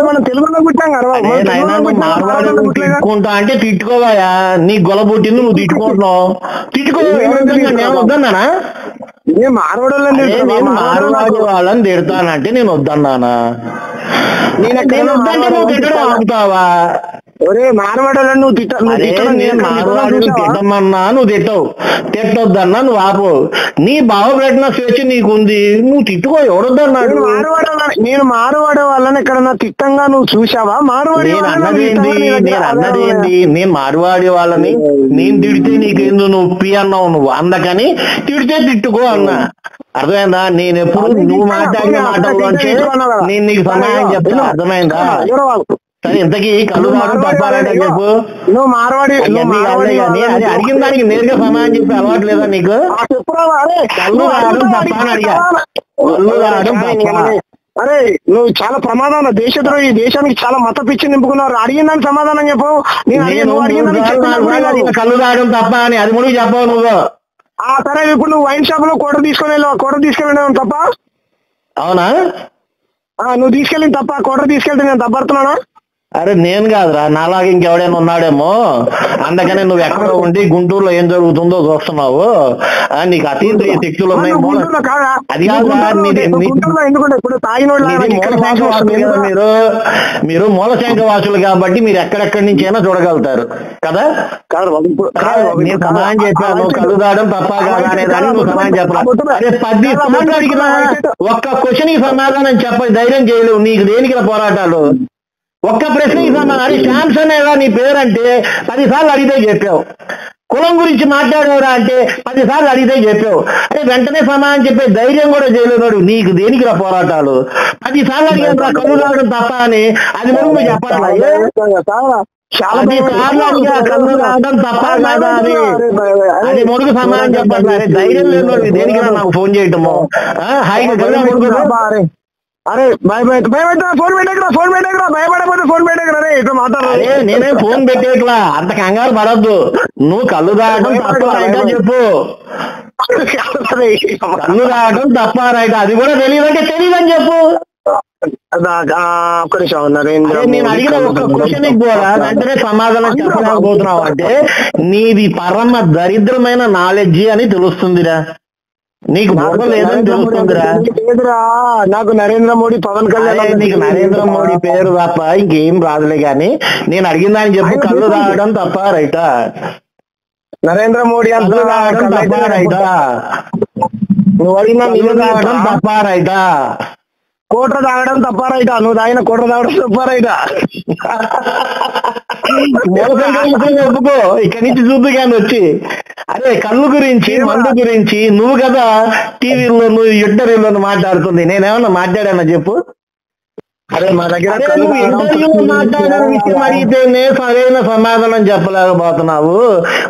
మనం తెలుగులో పుట్టాం కదా. మార్వాడు తిట్టుకుంటా అంటే తిట్టుకోవాయా, నీ గొల పుట్టింది, నువ్వు తిట్టుకుంటున్నావు. నేను వద్దన్నానా? నేను మార్వాడి వాళ్ళని తిడతానంటే నేను వద్దన్నానా? నేను వద్దంటే నువ్వు తిట్టడం ఆపుతావా? ఒరే మార్వాడాలని నువ్వు నేను మార్వాడిని తిట్టమన్నా నువ్వు తిట్టవు, తిట్టొద్దన్నా నువ్వు ఆపు. నీ బావ పెట్టిన స్వేచ్ఛ నీకుంది, నువ్వు తిట్టుకో, ఎవరొద్దన్నాడు? నేను మార్వాడే వాళ్ళని ఎక్కడన్నా తిట్టంగా నువ్వు చూసావా? మార్వాడి నేను అన్నదేంది నేను మార్వాడి వాళ్ళని నేను తిడితే నీకేందు నువ్వు పి అన్నావు, నువ్వు అందుకని తిడితే తిట్టుకో అన్నా. అర్థమైందా? నేను ఎప్పుడు నువ్వు మాట్లాడిన మాటల్లోంచి నేను నీకు సమాధానం చెప్తా. అర్థమైందా? సరే, ఇంతకీ కళ్ళు తాగడం తప్పాలంటే చెప్పు. నువ్వు మార్వాడి అది అడిగిన దానికి నేరుగా సమాధానం చెప్పి అలవాటు లేదా నీకు? కళ్ళు తాగడం తప్ప అని అడిగా. కళ్ళు తాగడం తప్ప? అరే నువ్వు చాలా ప్రమాదం, దేశద్రోహి, దేశానికి చాలా మత పిచ్చి నింపుకున్నారు. అడిగిన దానికి సమాధానం చెప్పవు. కళ్ళు తాగడం తప్ప అని అది ముడికి చెప్పవు నువ్వు. సరే, ఇప్పుడు నువ్వు వైన్ షాప్ లో కోట తీసుకెళ్ళావు తప్ప? అవునా? నువ్వు తీసుకెళ్ళింది తప్ప? కోట తీసుకెళ్తే నేను తప్పడుతున్నానా? అరే నేను కాదురా, నాలాగా ఇంకెవడైనా ఉన్నాడేమో, అందుకనే నువ్వు ఎక్కడ ఉండి గుంటూరులో ఏం జరుగుతుందో చూస్తున్నావు. నీకు అతీంద్రియ శక్తులు ఉన్నాయి. అది కాదు, మీరు మూలశంఖ వాసులు కాబట్టి మీరు ఎక్కడెక్కడి నుంచి అయినా చూడగలుగుతారు కదా. నేను సమాధానం చెప్పాను, కలుదాడం తప్ప కాదా అనేదాన్ని నువ్వు సమాధానం చెప్పాలి. అరే 10 సార్లు అడిగినా ఒక్క క్వశ్చన్ కి సమాధానం చెప్పి ధైర్యం చేయలేవు. నీకు దేనికి పోరాటాలు? ఒక్క ప్రశ్నకి సమాధానం. శాంసన్ ఏదా నీ పేరంటే 10 సార్లు అడిగితే చెప్పావు. కులం గురించి మాట్లాడేవరా అంటే 10 సార్లు అడిగితే చెప్పావు. అరే వెంటనే సమాధానం చెప్పే ధైర్యం కూడా చేయలేవాడు. నీకు దేనికి రా పోరాటాలు? 10 సార్లు అడిగాను కళ్ళు రావడం తప్ప అని, అది నువ్వు చెప్పట్లా? 10 సార్లు అడిగా కళ్ళు రావడం తప్ప కాదా అని, అది మొడుగు సమాధానం చెప్పట్లా? అరే ధైర్యం లేనివాడు దేనికి రా నాకు ఫోన్ చేయటము? హాయిగా కళ్ళు ముడుగు. అరే ఫోన్ పెట్టేకరా భయపడకపోతే ఫోన్ పెట్టేకరా. రే ఇట్లా మాట్లాడాలి. నేనే ఫోన్ పెట్టేట్లా, అంత కంగారు పడద్దు. నువ్వు కళ్ళు తాగడం తప్ప రైటా చెప్పు. కళ్ళు తాగడం తప్ప రైటా అది కూడా తెలియదంటే తెలియదని చెప్పు. ఒక్క నిమిషం నరేంద్ర. నేను అడిగిన ఒక్క క్వశ్చన్ కూడా వెంటనే సమాధానం చెప్పలేకపోతున్నావు అంటే నీది పరమ దరిద్రమైన నాలెడ్జి అని తెలుస్తుందిరా. నీకు బుర్ర లేదని తెలుస్తుందిరా. లేదురా, నాకు నరేంద్ర మోడీ, పవన్ కళ్యాణ్. నీకు నరేంద్ర మోడీ పేరు తప్ప ఇంకేం రాదులే గాని నేను అడిగిన దాన్ని చెప్పు. కళ్ళు తాగడం తప్ప రైటా? నరేంద్ర మోడీ కళ్ళు తాగడం తప్ప రైటా? నువ్వు అడిగిన కళ్ళు తాగడం తప్ప రైటా? కోట్ర తాగడం తప్ప రైటా? నువ్వు తాగిన కోట్ర తాగడం తప్ప రైటా? ఒప్పుకో, ఇక్కడి నుంచి చూద్దు కానీ వచ్చి. అదే కళ్ళు గురించి, మందు గురించి నువ్వు కదా టీవీలో, నువ్వు ఇంటర్వ్యూలో మాట్లాడుతుంది. నేనేమన్నా మాట్లాడానా చెప్పు? అరే మా దగ్గర నువ్వు ఇంటర్వ్యూలో మాట్లాడిన విషయం అడిగితేనే సరైన సమాధానం చెప్పలేకపోతున్నావు.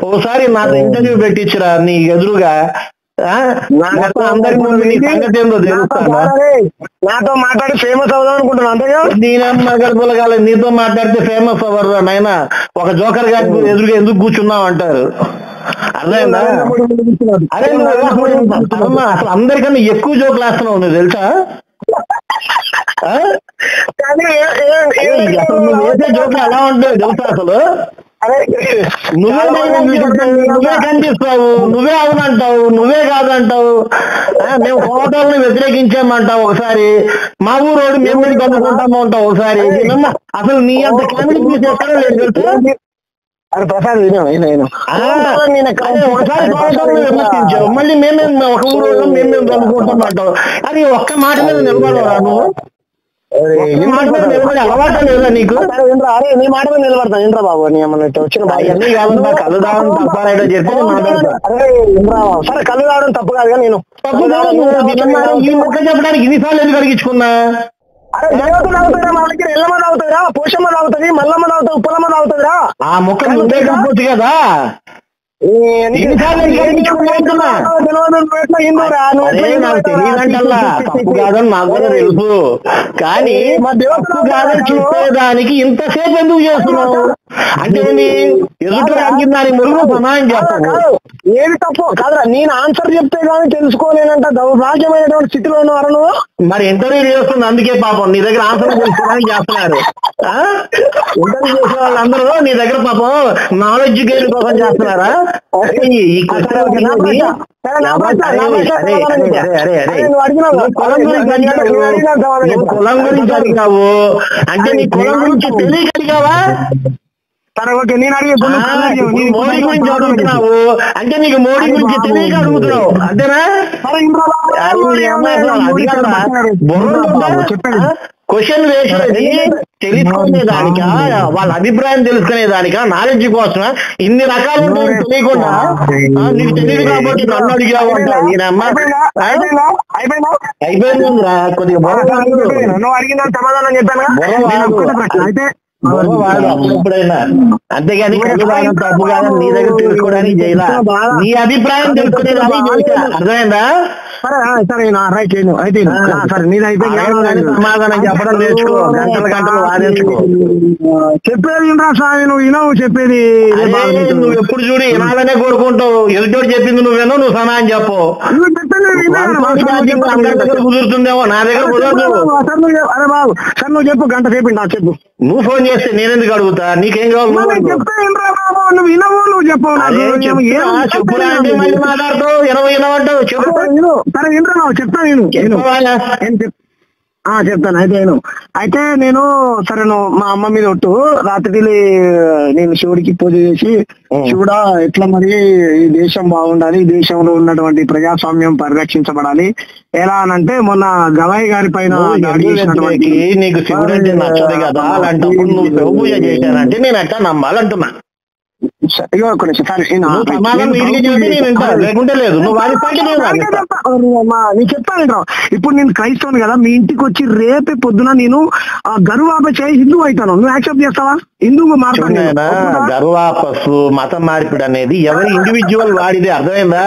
ఓసారి నాతో ఇంటర్వ్యూ పెట్టించురా నీ ఎదురుగా. అందరి ముందు నీ సంగతి ఏందో తెలుస్తాను. నాతో మాట్లాడి ఫేమస్ అవుదాం అనుకుంటున్నా, అంతేగా? నేనమ్మ గడపలగాలి, నీతో మాట్లాడితే ఫేమస్ అవ్వరు నాయనా. ఒక జోకర్ గారి ఎదురుగా ఎందుకు కూర్చున్నావు అంటారు. అర్థమైందా? అరే నువ్వు అసలు అందరికన్నా ఎక్కువ జోకులు వేస్తున్నావు నువ్వు తెలుసా? అసలు నువ్వు వేసే జోకులు ఎలా ఉంటావు తెలుసా? అసలు నువ్వే కనిపిస్తావు, నువ్వే అవునంటావు, నువ్వే కాదంటావు. మేము కోటల్ని వ్యతిరేకించామంటావు ఒకసారి, మా ఊరోడు మేము కనుక్కుంటాము అంటావు ఒకసారి. అసలు నీ అంత కామెడీ చూసి ఎక్కడా లేదు తెలుసా? అరే ప్రసాద్, ఒకసారి కోటల్ని విమర్శించావు, మళ్ళీ మేమే ఒక ఊరోడు మేము కనుక్కుంటామంటావు. అది ఒక్క మాట మీద నిలబడరా నువ్వు? అలవాటు లేదా నీకు? అరే నీ మాట మీద నిలబడతాను ఇంద్రా బాబు. నీ వచ్చిన కళ్ళు తాగడం తప్ప రైటో చెప్తే అరే ఇంద్రా బాబు, సరే కళ్ళు తాగడం తప్పు కాదుగా. నేను ఈ మొక్క చెప్పడానికి ఇన్నిసార్లు ఎందుకు అడిగించుకున్నా? అరే దేవతలు తాగుతారా, మా దగ్గర ఎల్లమ్మ తాగుతారా, పోషమ్మ తాగుతుంది, మల్లమ్మ తాగుతుంది, ఉప్పలమ్మ తాగుతుందిరా. ఆ మొక్క నువ్వే కాకపోవచ్చు కదా. తెలియదంటల్లా తప్పు కాదని నాకు కూడా తెలుసు, కానీ తప్పు కాదని చెప్పేదానికి ఇంతసేపు ఎందుకు చేస్తున్నావు? అంటే ఎదుటి దాని మురుగు సమానం చేస్తావు. ఏది తప్పు కాదురా, నేను ఆన్సర్ చెప్తే కానీ తెలుసుకోలేనంట దౌర్భాగ్యమైనటువంటి స్థితిలో ఉన్నారు నువ్వు. మరి ఇంటర్వ్యూ చేస్తుంది అందుకే పాపం నీ దగ్గర ఆన్సర్ తెలుసుకోవడానికి చేస్తున్నారు. ఇంటర్వ్యూ చేసే వాళ్ళందరూ నీ దగ్గర పాపం నాలెడ్జ్ గెయిన్ కోసం చేస్తున్నారా? ఈ క్వశ్చన్ కులం గురించి అడిగావు అంటే నీ కులం గురించి తెలియక అడిగావా? నేను అడిగే మోడీ గురించి అడుగుతున్నావు అంటే నీకు మోడీ గురించి తెలియక అడుగుతున్నావు అంతేనా? క్వశ్చన్ వేసేది తెలుసుకునేదానికా, వాళ్ళ అభిప్రాయం తెలుసుకునేదానికా, నాలెడ్జ్ కోసం ఇన్ని రకాలు తెలియకుండా నీకు తెలియదు కాబట్టి నన్ను అడిగావు అంటావు. అయిపోయిందిరా కొద్దిగా అడిగిన సమాధానం చెప్పాను అయితే వాడు అప్పుడైనా, అంతేగాని తప్పు కాదు నీ దగ్గర తెలుసుకోవడానికి చేయలా, నీ అభిప్రాయం తెలుసుకునేదానికి చేసా. అర్థమైందా? సరే రైట్ అయితే సరే నేను అయిపోయింది. సమాధానం చెప్పడం నేర్చుకో, గంటలు గంటలు వాడేసుకో. చెప్పేది ఇంద్రా స్వామి, నువ్వు వినవు చెప్పేది. నువ్వు ఎప్పుడు చూడు వినాలనే కోరుకుంటావు. ఎదుటోడు చెప్పింది నువ్వేనో నువ్వు సమాధానం చెప్పు. కుదురుతుందేమో, నా దగ్గర కుదరదు. అరే బాబు సార్ నువ్వు చెప్పు, గంట సేపు నాకు చెప్పు. నువ్వు ఫోన్ చేస్తే నేనెందుకు అడుగుతా? నీకేం కావాలి? నువ్వు వినవు, నువ్వు చెప్పు. చెప్పురా అంటే మళ్ళీ మాట్లాడుతావు, 20 వినవంటావు. చెప్పు. సరే వింటున్నా, చెప్తాను చెప్తాను అయితే నేను సరే మా అమ్మ మీద ఒట్టు రాత్రి నేను శివుడికి పూజ చేసి, శివుడా ఎట్లా మరి ఈ దేశం బాగుండాలి, ఈ దేశంలో ఉన్నటువంటి ప్రజాస్వామ్యం పరిరక్షించబడాలి, ఎలా అనంటే మొన్న గవాయి గారి పైన నీకు శివుడు అంటే నచ్చదు కదా, అలాంటప్పుడు నువ్వు శివ పూజ చేశానంటే నేను ఎట్లా నమ్మాలంటున్నా. లేకుంటే లేదు. నేను చెప్తాను. ఇప్పుడు నేను క్రైస్తవుని కదా, మీ ఇంటికి వచ్చి రేపే పొద్దున నేను గర్వాపే హిందూ అవుతాను, నువ్వు యాక్సెప్ట్ చేస్తావా? హిందూగా మారుతాను. గర్వాపస్సు మతం మార్పిడి అనేది ఎవరి ఇండివిజువల్ వాడిదే. అర్థమైందా?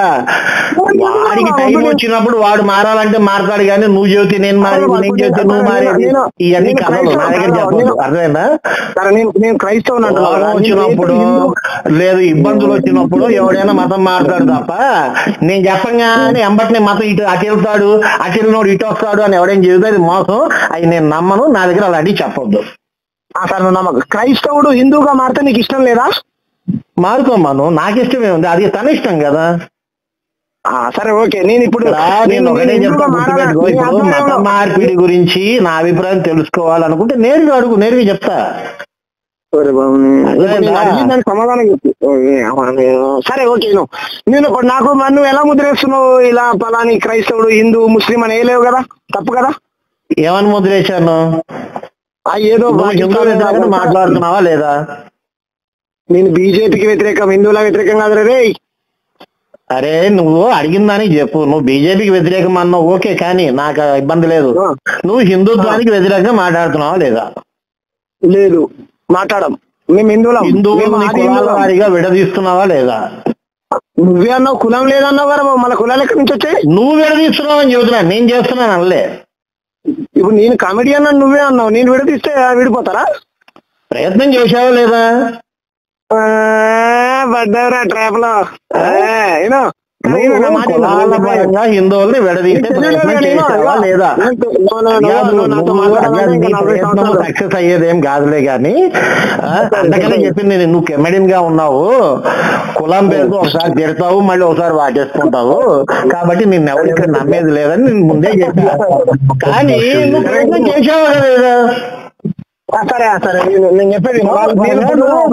వాడికి టైం వచ్చినప్పుడు వాడు మారాలంటే మారతాడు, కానీ నువ్వు చెబితే నేను మారేది, నేను చెబితే నువ్వు మారేది, ఇవన్నీ కథలు నా దగ్గర చెప్పదు. అర్థమైందా? నేను క్రైస్తవుని వచ్చినప్పుడు లేదు ఇబ్బందులు వచ్చినప్పుడు ఎవడైనా మతం మారుతాడు తప్ప, నేను చెప్పంగానే ఎంబటిని మతం ఇటు అటు వెళ్తాడు, అటు వెళ్ళినోడు ఇటు వస్తాడు అని ఎవడైనా చెబితే అది మోసం. అవి నేను నమ్మను, నా దగ్గర అలాంటివి చెప్పొద్దు. సార్ నువ్వు నమ్మకు. క్రైస్తవుడు హిందూగా మారితే నీకు ఇష్టం లేదా? మారుకోమాను, నాకు ఇష్టమే ఉంది, అది తన ఇష్టం కదా. సరే ఓకే, నేను ఇప్పుడు నేను ఒకటే చెప్తా, గుర్తుపెట్టుకో. ఇప్పుడు మత మార్పిడి గురించి నా అభిప్రాయం తెలుసుకోవాలనుకుంటే నేరుగా అడుగు, నేరుగా చెప్తా. దానికి సమాధానం చెప్పు. సరే ఓకే, నేను ఇప్పుడు నాకు నువ్వు ఎలా ముద్రేస్తున్నావు? ఇలా పలాని క్రైస్తవుడు, హిందూ, ముస్లిం అని లేవు కదా, తప్పు కదా? ఏమని ముద్రేశాను? ఏదో మాట్లాడుతున్నావా లేదా? నేను బీజేపీకి వ్యతిరేకం, హిందువుల వ్యతిరేకం కాదు రే. అరే నువ్వు అడిగిన దానికి చెప్పు. నువ్వు బీజేపీకి వ్యతిరేకం అన్నావు ఓకే, కానీ నాకు ఇబ్బంది లేదు. నువ్వు హిందుత్వానికి వ్యతిరేకంగా మాట్లాడుతున్నావా లేదా? లేదు, మాట్లాడం. మేము హిందువుల వారిగా విడదీస్తున్నావా లేదా? నువ్వే అన్నావు కులం లేదన్నావు కదా, మన కులాలు ఎక్కడి నుంచి వచ్చాయి? నువ్వు విడదీస్తున్నావు అని చెబుతున్నా, నేను చేస్తున్నాను అనలే. ఇప్పుడు నేను కామెడీ అన్నాను, నువ్వే అన్నావు. నేను విడదీస్తే విడిపోతారా? ప్రయత్నం చేసావా లేదా? పడ్డారా ట్రాప్ లో? హిందువుల్ని విడదీసే ప్రయత్నం చేసావా లేదా? సక్సెస్ అయ్యేదేం కాదులే గాని, అందుకనే చెప్పింది నేను, నువ్వు కెమెడియన్ గా ఉన్నావు, కులం పేరుతో ఒకసారి తిడతావు, మళ్ళీ ఒకసారి వాటేసుకుంటావు, కాబట్టి నిన్ను ఎవరు ఇక్కడ నమ్మేది లేదని నేను ముందే చెప్పా. కానీ నువ్వు ప్రయత్నం చేసావా లేదా? సరే సరే, నేను చెప్పేది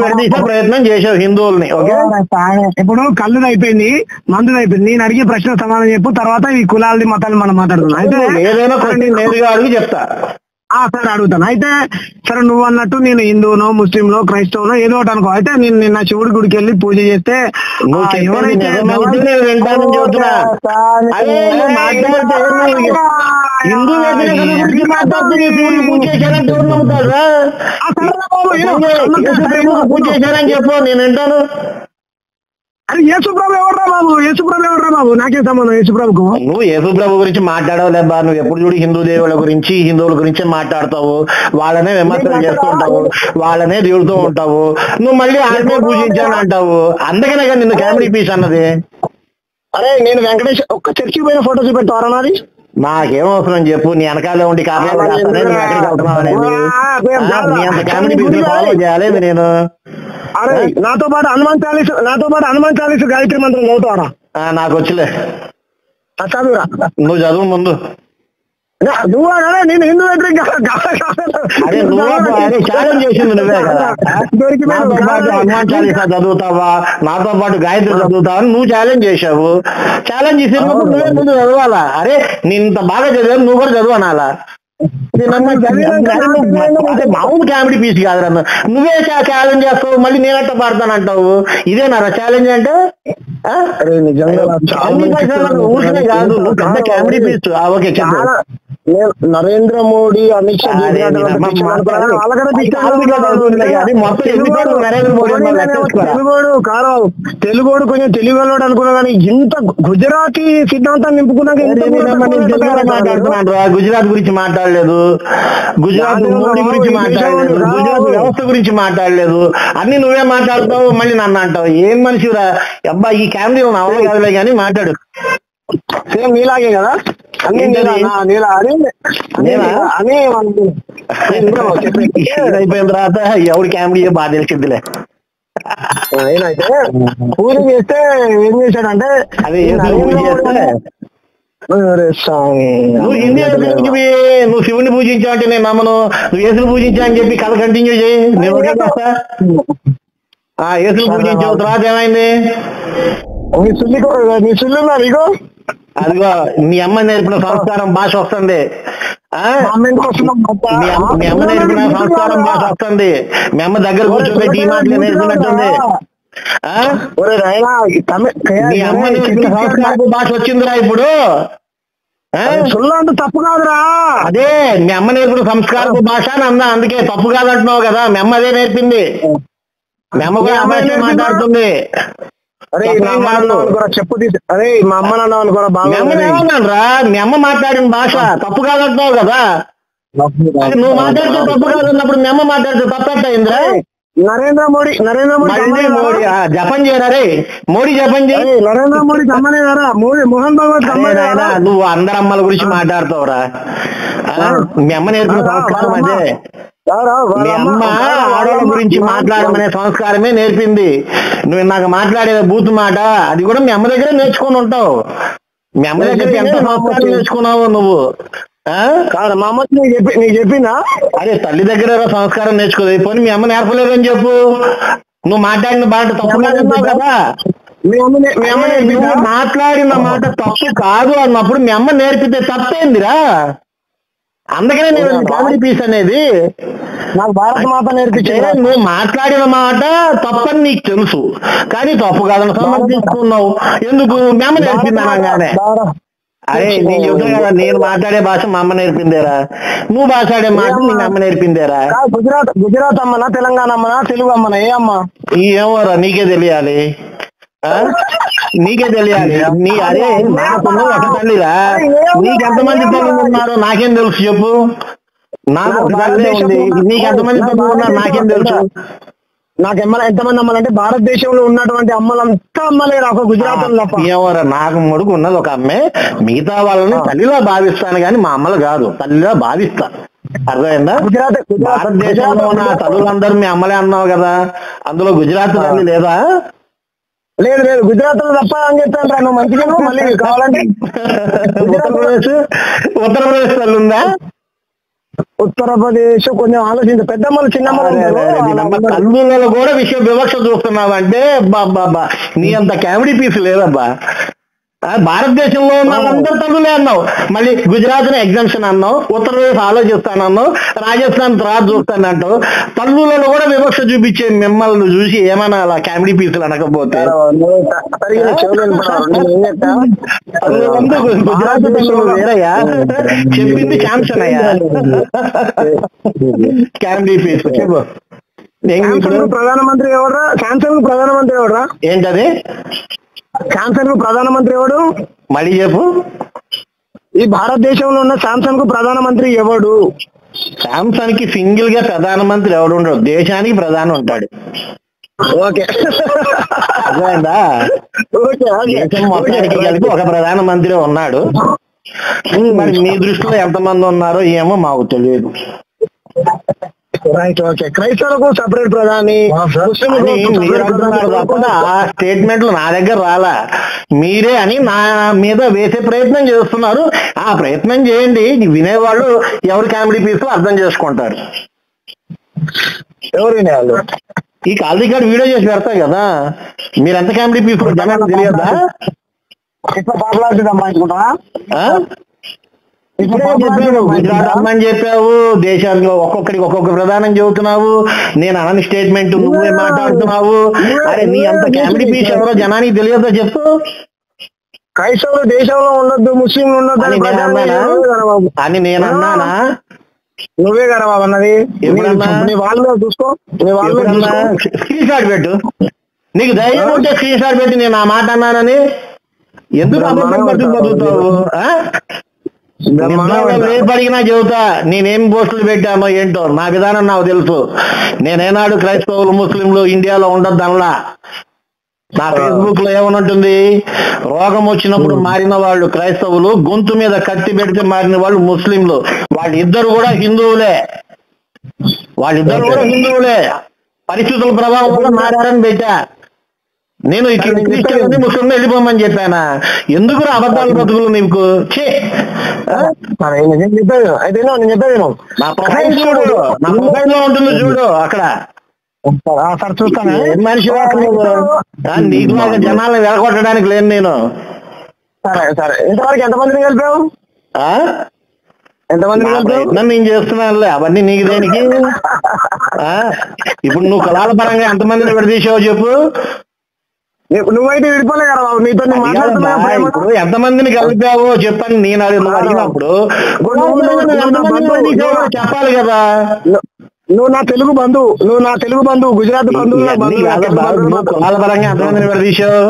విడదీసే ప్రయత్నం చేసావు హిందువుల్ని. ఓకే, ఇప్పుడు కళ్ళు అయిపోయింది, మందులు అయిపోయింది. నేను అడిగే ప్రశ్న సమాధానం చెప్పు, తర్వాత ఈ కులాలది మతాలు మనం మాట్లాడుతున్నాం. అయితే ఏదైనా నేరుగా అడిగి చెప్తా. సరే అడుగుతాను. అయితే సరే, నువ్వు అన్నట్టు నేను హిందువునో, ముస్లింలో, క్రైస్తవునో ఏదో ఒకటి అనుకో. అయితే నేను నిన్న శివుడి గుడికి వెళ్ళి పూజ చేస్తే ఎవరైతే హిందూ గురించి మాట్లాడుతుంది పూజ చేశారని ఎవరు నమ్ముతారా? పూజ చేశారని చెప్పు, నేను వింటాను. అరే యేసుప్రభు ఎవర్రా బాబు? యేసుప్రభు ఎవర్రా బాబు? నాకేం సంబంధం యేసుప్రభుకు? నువ్వు యేసుప్రభు గురించి మాట్లాడవులేబా. నువ్వు ఎప్పుడు చూడు హిందూ దేవుల గురించి, హిందువుల గురించి మాట్లాడతావు, వాళ్ళనే విమర్శలు చేస్తుంటావు, వాళ్ళనే తిడుతూ ఉంటావు. నువ్వు మళ్ళీ ఆయనే పూజించాను అంటావు. అందుకనే కదా నిన్ను కామెడీ పీస్ అన్నది. అరే నేను వెంకటేష్ ఒక్క చర్చికి పోయిన ఫోటో చూపెట్టారా నాది? నాకేం అవసరం చెప్పు, నీ వెనకాలే ఉండి కాపీ ఎక్కడికి వెళ్తున్నావు అనేది. నీ అంత కామెడీ పీస్ ఫాలో చేయలేదు నేను. అరే నాతో పాటు హనుమాన్ చాలీసు గాయత్రి మంత్రం చదువుతారా? నాకు వచ్చలే, చదువురా. నువ్వు చదువు ముందు. నువ్వు నేను హిందూ అదే నువ్వు ఛాలెంజ్ చేసింది నువ్వే కదా. నాతో పాటు హనుమాన్ చాలీసా చదువుతావా, నాతో పాటు గాయత్రి చదువుతావా అని నువ్వు ఛాలెంజ్ చేసావు. ఛాలెంజ్ చేసినప్పుడు నువ్వే ముందు చదవాలా. అరే నేను ఇంత బాగా చదివాను, నువ్వు కూడా చదువు అనాలా. మామూలు కామెడీ పీస్ కాదు, నువ్వే ఛాలెంజ్ చేస్తావు, మళ్ళీ నేనట్ట పాడతాను అంటావు. ఇదేనా ఛాలెంజ్ అంటే? ఊరికనే కాదు, నువ్వు పెద్ద కామెడీ పీస్. ఓకే చెప్పు. నరేంద్ర మోడీ, అమిత్ షా, తెలుగోడు కొంచెం తెలుగులోడు అనుకున్నా కానీ ఇంత గుజరాతీ సిద్ధాంతాన్ని నింపుకున్నాక గుజరాత్ గురించి మాట్లాడలేదు, గుజరాత్ మోడీ గురించి మాట్లాడలేదు, గుజరాత్ వ్యవస్థ గురించి మాట్లాడలేదు. అన్ని నువ్వే మాట్లాడతావు, మళ్ళీ నన్ను అంటావు. ఏం మనిషిరా అబ్బా. ఈ కామెడీ అవే కాదులే కానీ మాట్లాడు. సేమ్ నీలాగే కదా, అయిపోయిన తర్వాత ఎవరి కామెడీ బాగా తెలిసిద్దిలే. ఏనైతే పూజ చేస్తే ఏం చేశాడంటే, అదే నువ్వు హిందీ నువ్వు శివుని పూజించావు అంటే నేను నమ్మను. నువ్వు యేసుని పూజించా అని చెప్పి కథ కంటిన్యూ చేయి, నేను యేసుని పూజించావు. తర్వాత ఏమైంది? అదిగో మీ అమ్మ నేర్పిన సంస్కారం భాష వస్తుంది, మీ అమ్మ నేర్పిన సంస్కారం భాష వస్తుంది. మీ అమ్మ దగ్గర కూర్చోబెట్టి ఈ మాటలు నేర్పినట్టుంది. మీ అమ్మ నేర్పిన సంస్కారపు భాష వచ్చిందిరా ఇప్పుడు. తప్పు కాదురా, అదే మీ అమ్మ నేర్పిన సంస్కారపు భాష అని అన్నా, అందుకే తప్పు కాదంటున్నావు కదా. మీ అమ్మ అదే నేర్పింది, మీ అమ్మ కూడా అమ్మాయి మాట్లాడుతుంది. చెప్పు అరే మా అమ్మ నాన్న అనుకోరా బాగా. మీ అమ్మ మాట్లాడిన భాష తప్పు కాదంటున్నావు కదా. నువ్వు మాట్లాడితే తప్పు కాదన్నప్పుడు మీ అమ్మ మాట్లాడితే తప్పట్ట అయిందిరా. నరేంద్ర మోడీ మళ్ళీ మోడీ జపం చేయరా రే, మోడీ జపం చేయి. నరేంద్ర మోడీ కమ్మలేదారా? మోడీ మోహన్ భగవత్ కమ్మలేదారా? నువ్వు అందరు అమ్మల గురించి మాట్లాడతావురా. మీ అమ్మ నేర్పిన సంస్కారం అదే. మీ అమ్మ ఆడవాళ్ళ గురించి మాట్లాడమనే సంస్కారమే నేర్పింది. నువ్వు నాకు మాట్లాడే బూత్ మాట అది కూడా మీ అమ్మ దగ్గరే నేర్చుకుని ఉంటావు. మీ అమ్మ దగ్గర ఎంత సంస్కారం నేర్చుకున్నావు నువ్వు? మా అమ్మ నీకు చెప్పిందా? అరే తల్లి దగ్గర సంస్కారం నేర్చుకోదు, పోనీ మీ అమ్మ నేర్పలేదని చెప్పు. నువ్వు మాట్లాడిన మాట తప్పు కాదన్నావు కదా. మాట్లాడిన మాట తప్పు కాదు అన్నప్పుడు మీ అమ్మ నేర్పితే తప్పేందిరా? అందుకనే నేను కామెడీ పీస్ అనేది. నాకు భారత మాత నేర్పించే. నువ్వు మాట్లాడిన మాట తప్పని నీకు తెలుసు, కానీ తప్పు కాదని సమర్థించుకున్నావు. ఎందుకు? మీ అమ్మ నేర్పింది అనగానే. అరే నేను చెప్తున్నా కదా, నేను మాట్లాడే భాష మా అమ్మ నేర్పిందేరా, నువ్వు మాట్లాడే మాట మీ అమ్మ నేర్పిందేరా? గుజరాత్ అమ్మనా, తెలంగాణ అమ్మనా, తెలుగు అమ్మనా? ఏ అమ్మ? ఏమోరా నీకే తెలియాలి, నీకే తెలియాలి. నీ అరే నాకున్న ఒక తల్లిరా, నీకెంతమంది తల్లులు ఉన్నారో నాకేం తెలుసు చెప్పు. నాకు ఒక తల్లి ఉంది, నీకెంతమంది తల్లులు ఉన్నారు నాకేం తెలుసు. నాకు ఎంతమంది అమ్మాలంటే భారతదేశంలో ఉన్నటువంటి అమ్మలంతా అమ్మలేరు, ఒక గుజరాత్ తప్ప. ఏమోరా నాకు మొడుకు ఉన్నది ఒక అమ్మే, మిగతా వాళ్ళని తల్లిలో భావిస్తాను కానీ మా అమ్మలు కాదు, తల్లిలో భావిస్తా. అర్థమైందా? భారతదేశంలో ఉన్న తల్లులందరూ మీ అమ్మలే అన్నావు కదా, అందులో గుజరాత్ తల్లి లేదా? లేదు గుజరాత్ లో తప్ప అని చెప్తాను. నువ్వు మంచిగా మళ్ళీ కావాలంటే ఉత్తరప్రదేశ్ తల్లి ఉందా? ఉత్తరప్రదేశ్ కొంచెం ఆలోచించు. పెద్దమ్మలు చిన్నమ్మలు తల్లులలో కూడా వివక్ష చూస్తున్నావు అంటే బాబా నీ అంత కామెడీ పీస్ లేదబ్బా. భారతదేశంలో ఉన్న వాళ్ళందరూ తల్లులే అన్నావు, మళ్ళీ గుజరాత్ ని ఎగ్జామ్షన్ అన్నావు, ఉత్తరప్రదేశ్ ఆలోచిస్తానన్నావు, రాజస్థాన్ తర్వాత చూస్తానంటావు. తల్లులలో కూడా వివక్ష చూపించే మిమ్మల్ని చూసి ఏమన్నా అలా కామెడీ పీసులు అనకపోతే? గుజరాత్ తల్లులు వేరయ్యా, చెప్పింది శాంసన్ అయ్యా. కామెడీ పీస్ చెప్పు. ప్రధానమంత్రి ఎవరా? శాంసంగ్ ప్రధానమంత్రి ఎవరా? ఏంటది? శాంసంగ్ కు ప్రధానమంత్రి ఎవడు? మళ్ళీ చెప్పు. ఈ భారతదేశంలో ఉన్న శాంసంగ్ కు ప్రధానమంత్రి ఎవడు? శాంసంగ్ కి సింగిల్ గా ప్రధానమంత్రి ఎవడు ఉండడు, దేశానికి ప్రధాని ఉంటాడు. ఓకే అర్థమైందా? దేశం మొత్తానికి కలిపి ఒక ప్రధానమంత్రి ఉన్నాడు. మరి మీ దృష్టిలో ఎంతమంది ఉన్నారో ఏమో మాకు తెలియదు. Right, okay. క్రైస్తవులకు సపరేట్ ప్రధాని, ఆ స్టేట్మెంట్లు నా దగ్గర రాలా, మీరే అని నా మీద వేసే ప్రయత్నం చేస్తున్నారు. ఆ ప్రయత్నం చేయండి, వినేవాళ్ళు ఎవరు కామెడీ పీస్ అర్థం చేసుకుంటారు. ఎవరు వినేవాళ్ళు? ఈ కాల్ రికార్డ్ వీడియో చేసి పెడతాయి కదా, మీరు ఎంత కామెడీ పీస్ జనానికి తెలియదా? గుజరాత్ అమ్మని చెప్పావు, దేశాల్లో ఒక్కొక్కడికి ఒక్కొక్క ప్రధానం చెబుతున్నావు, నేను అనని స్టేట్మెంట్ నువ్వే మాట్లాడుతున్నావు. అరే నీ అంత కామెడీ పీస్ ఎవరో జనానికి తెలియదా చెప్పు. క్రైస్తవులు దేశంలో ఉండొద్దు, ముస్లింలు ఉండొద్దు అని నేను అన్నానా? నువ్వే కదా బాబు అన్నది. నీ వాళ్ళు చూసుకో, నీ వాళ్ళు స్క్రీన్ షాట్ పెట్టు. నీకు ధైర్యం ఉంటే స్క్రీన్ షాట్ పెట్టి నేను ఆ మాట అన్నానని ఎందుకు బతుకుతావు? రేపడిగినా చెబుతా నేనేం పోస్టులు పెట్టానో ఏంటో, నా విధానం నాకు తెలుసు. నేనేనాడు క్రైస్తవులు ముస్లింలు ఇండియాలో ఉండొద్దనలా. నా ఫేస్బుక్ లో ఏమనుంటుంది, రోగం వచ్చినప్పుడు మారిన వాళ్ళు క్రైస్తవులు, గొంతు మీద కత్తి పెడితే మారిన వాళ్ళు ముస్లింలు. వాళ్ళిద్దరు కూడా హిందువులే, పరిస్థితుల ప్రభావం వల్ల మారారని పెట్టా. నేను ఇట్లా క్రిస్టియన్ ముస్లిం వెళ్ళిపోమని చెప్పానా? ఎందుకు అబద్ధాలు బతుకులు నీకు? నా ప్రొఫైల్ చూడు, నా ప్రొఫైల్ లో ఉంటుంది చూడు, అక్కడ చూస్తాను. మనిషి నీకు లాగా జనాలను వెలగొట్టడానికి లేను నేను. సరే ఇంతవరకు ఎంతమందిని కలిపావు? ఎంతమంది ప్రయత్నం నేను చేస్తున్నానులే, అవన్నీ నీకు దేనికి? ఇప్పుడు నువ్వు కళాల పరంగా ఎంతమందిని విడదీసావో చెప్పు. నువ్వైతే విడిపోలే కదా బాబు, నీతో ఇప్పుడు ఎంతమందిని కలిపావో చెప్పని నేను అడిగినప్పుడు చెప్పాలి కదా. నువ్వు నా తెలుగు బంధువు, గుజరాత్ బంధువు. కులాల పరంగా ఎంతమందిని విడదీసావు?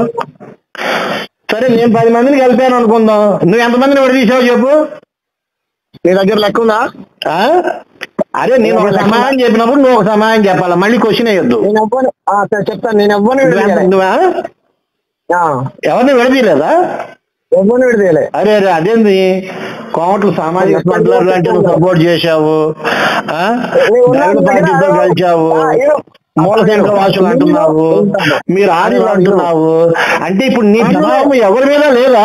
సరే నేను 10 మందిని కలిపాను అనుకుందాం, నువ్వు ఎంతమందిని విడదీసావు చెప్పు. నీ దగ్గర లెక్క ఉందా? అరే నేను ఒక సమాధానం చెప్పినప్పుడు నువ్వు ఒక సమాధానం చెప్పాలి, మళ్ళీ క్వశ్చన్ వేయొద్దు. నేను ఎవ్వను చెప్తాను, నేను ఎవ్వను నువ్వా ఎవరిని విడదీయలేదా? ఎవ్వను విడదీయలే. అరే అరే అదేంది కోమట్లు సామాజిక స్పందనలు అంటే నువ్వు సపోర్ట్ చేశావు, పార్టీతో కలిచావు, మూల సెంటర్ వాసులు అంటున్నావు, మీరు ఆర్యులు అంటున్నావు. అంటే ఇప్పుడు నీ ప్రభావం ఎవరి మీద లేదా?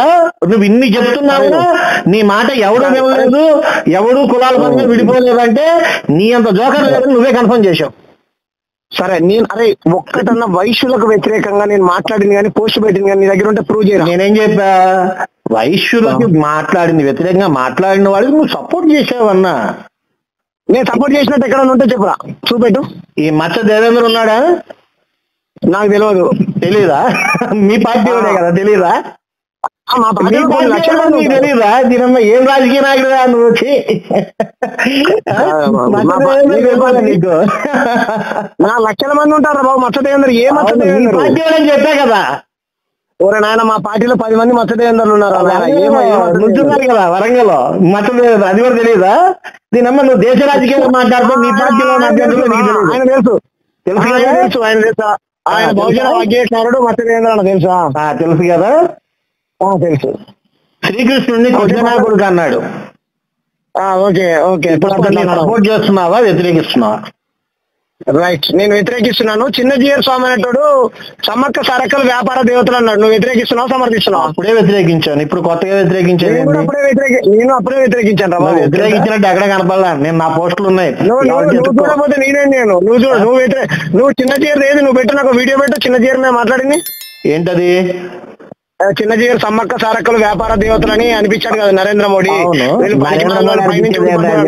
నువ్వు ఇన్ని చెప్తున్నావు, నీ మాట ఎవడు వినలేదు, ఎవడు కులాల పరంగా విడిపోలేదంటే నీ అంత జోకర్ లేదని నువ్వే కన్ఫర్మ్ చేశావు. సరే నేను అరే ఒక్కటన్నా వైశ్యులకు వ్యతిరేకంగా నేను మాట్లాడింది కానీ పోస్ట్ పెట్టింది కానీ నీ దగ్గర ఉంటే ప్రూవ్ చేయరా? నేనేం చెప్పా? వైశ్యులకి మాట్లాడింది వ్యతిరేకంగా మాట్లాడిన వాడికి నువ్వు సపోర్ట్ చేసావన్నా. నేను సపోర్ట్ చేసినట్టు ఎక్కడ ఉంటే చెప్పురా, చూపెట్టు. ఈ మచ్చ దేవేంద్ర ఉన్నాడా? నాకు తెలియదు. తెలీదా? మీ పార్టీ వాడే కదా, తెలీదా? తెలీదా? దీనమ్మ ఏం రాజకీయ నాయకుడుగా నువ్వు వచ్చి నీకు నా లక్షల మంది ఉంటారా బాబు మచ్చ దేవేంద్ర? ఏ మచ్చ దేవేంద్ర పార్టీ వాడని చెప్పా కదా. ఓరే నాయన మా పార్టీలో 10 మంది మచ్చ దేవేంద్రలు ఉన్నారు నుంచున్నారు కదా వరంగల్ మచ్చ దేవేంద్ర, అది కూడా తెలియదా? దీనమ్మ నువ్వు దేశ రాజకీయంగా మాట్లాడుతావు, నీ పార్టీలో ఆయన తెలుసు. తెలుసు ఆయన తెలుసా? ఆయన బహుజన వాగ్యేశ్వరుడు మచ్చ దేవేంద్ర అని తెలుసా? తెలుసు కదా, తెలుసు. శ్రీకృష్ణుడిని కొద్దినాయకుడికి అన్నాడు. Okay okay. సపోర్ట్ చేస్తున్నావా వ్యతిరేకిస్తున్నావా? రైట్, నేను వ్యతిరేకిస్తున్నాను. చిన్న జీయర్ స్వామి అనేటోడు సమ్మక్క సారక్కల వ్యాపార దేవతలు అన్నాడు. నువ్వు వ్యతిరేకిస్తున్నావు సమర్థిస్తున్నావు? అప్పుడే వ్యతిరేకించాను, ఇప్పుడు కొత్తగా వ్యతిరేకించాను. నేను అప్పుడే వ్యతిరేకించాను. వ్యతిరేకించినట్టు ఎక్కడ కనపడలా, నేను నా పోస్టులు ఉన్నాయి. నువ్వు చూడకపోతే నేనేం నేను నువ్వు చూడు. నువ్వు చిన్న జీయర్ ఏది నువ్వు పెట్టు, నాకు వీడియో పెట్టు. చిన్న జీయర్ మీద మాట్లాడింది ఏంటది? చిన్న జీయర్ సమ్మక్క సారక్కలు వ్యాపార దేవతలని అనిపించాడు కదా నరేంద్ర మోడీ.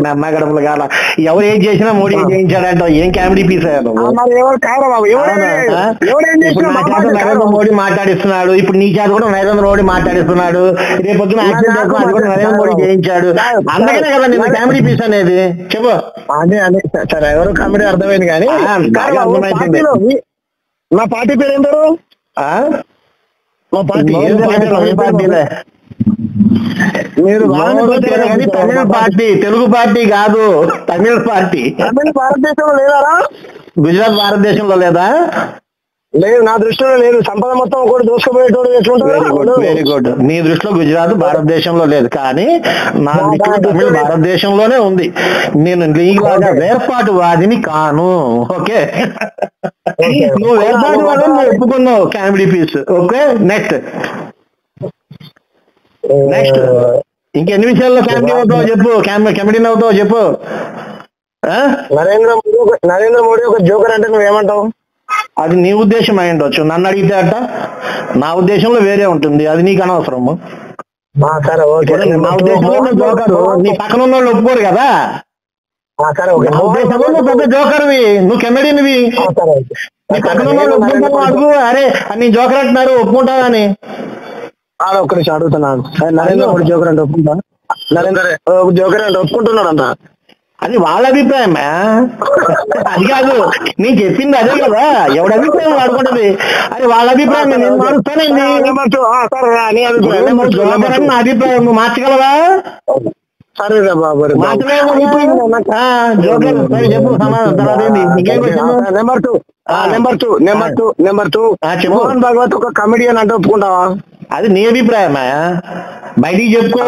నమ్మగడములు కాల ఎవరు ఏం చేసినా మోడీ చేయించాడంట. ఏం కామెడీ పీస్ నరేంద్ర మోడీ మాట్లాడిస్తున్నాడు. ఇప్పుడు నీ చేత కూడా నరేంద్ర మోడీ మాట్లాడిస్తున్నాడు. రేపొద్దున యాక్సిడెంట్ అది కూడా నరేంద్ర మోడీ చేయించాడు. అందుకనే కదా నేను కామెడీ పీస్ అనేది. చెప్పు. అదే అదే సరే, ఎవరు కామెడీ అర్థమైంది కానీ నా పార్టీ పేరు ఏం పేరు? మా పార్టీ మీరు తమిళ పార్టీ, తెలుగు పార్టీ కాదు, తమిళ పార్టీ. తమిళ భారతదేశంలో లేదా? గుజరాత్ భారతదేశంలో లేదా? లేదు, నా దృష్టిలో లేదు. సంపద మొత్తం ఒకటి దోసుకుపోయేటోడు ఎట్లుంటాడు? Very good. నీ దృష్టిలో గుజరాత్ భారతదేశంలో లేదు, కానీ నా దృష్టిలో తమిళ భారతదేశంలోనే ఉంది. నేను నీలాగా వేర్పాటు వాదిని కాను. ఓకే, నువ్వు వేర్పాటు వాడు నువ్వు ఒప్పుకున్నావు, కామెడీ పీస్. ఓకే, నెక్స్ట్ ఇంకెన్ని విషయాల్లో కామెడీ అవుతావు చెప్పు, కామెడీ అవుతావు చెప్పు. నరేంద్ర మోడీ ఒక జోకర్ అంటే నువ్వేమంటావు? అది నీ ఉద్దేశం అయి ఉండొచ్చు, నన్ను అడిగితే అట్ట. నా ఉద్దేశంలో వేరే ఉంటుంది, అది నీకు అనవసరము. నా ఉద్దేశంలో జోకరు, నీ పక్కన ఉన్న వాళ్ళు ఒప్పుకోరు కదా. నా ఉద్దేశంలో నువ్వు పెద్ద జోకర్వి, నువ్వు కెమెడీనివి. నీ పక్కన ఉన్న వాళ్ళు ఒప్పుకుంటావు, అడుగు. అరే నేను జోకర్ అంటున్నారు, ఒప్పుకుంటావా అని. ఒక్క నిమిషం అడుగుతున్నాను. నరేంద్ర మోడీ జోకర్ అంటే ఒప్పుకుంటా? నరేంద్ర జోకర్ అంటే ఒప్పుకుంటున్నాడు అంట. అది వాళ్ళ అభిప్రాయం, అది కాదు నేను చెప్పింది అదే కదా. ఎవడి అభిప్రాయం వాడుకుంటది, అది వాళ్ళ అభిప్రాయం. నేను మారుస్తానండి, నా అభిప్రాయం నువ్వు మార్చగలవా? సరే బాబు, చెప్పు సమాధానం. తర్వాత నెంబర్ టూ మోహన్ భగవత్ ఒక కమెడియన్ అంటే ఒప్పుకుంటావా? అది నీ అభిప్రాయమా? బయటికి చెప్పుకో,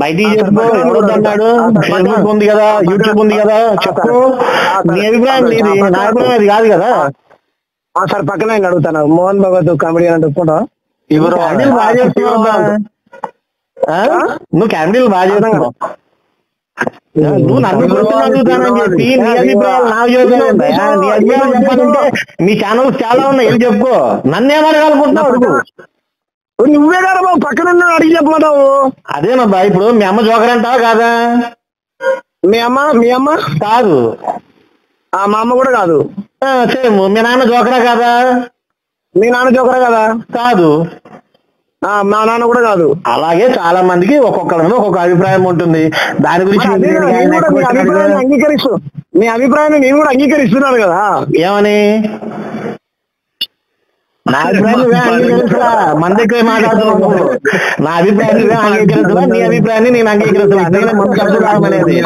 బయటికి చెప్పుకో. ఎవరొద్దన్నాడు? ఫేస్బుక్ ఉంది కదా, యూట్యూబ్ ఉంది కదా, చెప్పు. నీ అభిప్రాయం నీది, నా అభిప్రాయం అది కాదు కదా. సార్ పక్కన నేను అడుగుతాను, మోహన్ భగవత్ కామెడియన్ అంటే ఒప్పుకుంటావా? క్యామెడీలు బాగా చేస్తున్నావు, నువ్వు క్యామెడీలు బాగా చేస్తున్నావు. నువ్వు నన్ను క్వశ్చన్ అడుగుతానని చెప్పి నీ అభిప్రాయాలు నా అభిప్రాయం. నీ అభిప్రాయాలు చెప్పాలంటే మీ ఛానల్స్ చాలా ఉన్నాయి, ఏం చెప్పుకో. నన్నేమనగలుగుతున్నావు? నువ్వే కదా బాబు పక్కన అడిగి చెప్పమంటావు. అదేనబ్బా, ఇప్పుడు మీ అమ్మ జోకర్ అంటావా కాదా? మీ అమ్మ కాదు, మా అమ్మ కూడా కాదు. సేమ్. మీ నాన్న జోకరా కాదా? మీ నాన్న జోకరా కదా? కాదు. మా నాన్న కూడా కాదు. అలాగే చాలా మందికి ఒక్కొక్కరి మీద ఒక్కొక్క అభిప్రాయం ఉంటుంది. దాని గురించి అంగీకరిస్తూ మీ అభిప్రాయాన్ని నేను కూడా అంగీకరిస్తున్నాను కదా. ఏమని? నా అభిప్రాయాన్ని అంగీకరించరా? మన దగ్గర మాట్లాడుతున్నావు. నా అభిప్రాయాన్ని అంగీకరించరా? నీ అభిప్రాయాన్ని నేను అంగీకరించరా? అందుకనే ముందు అనేది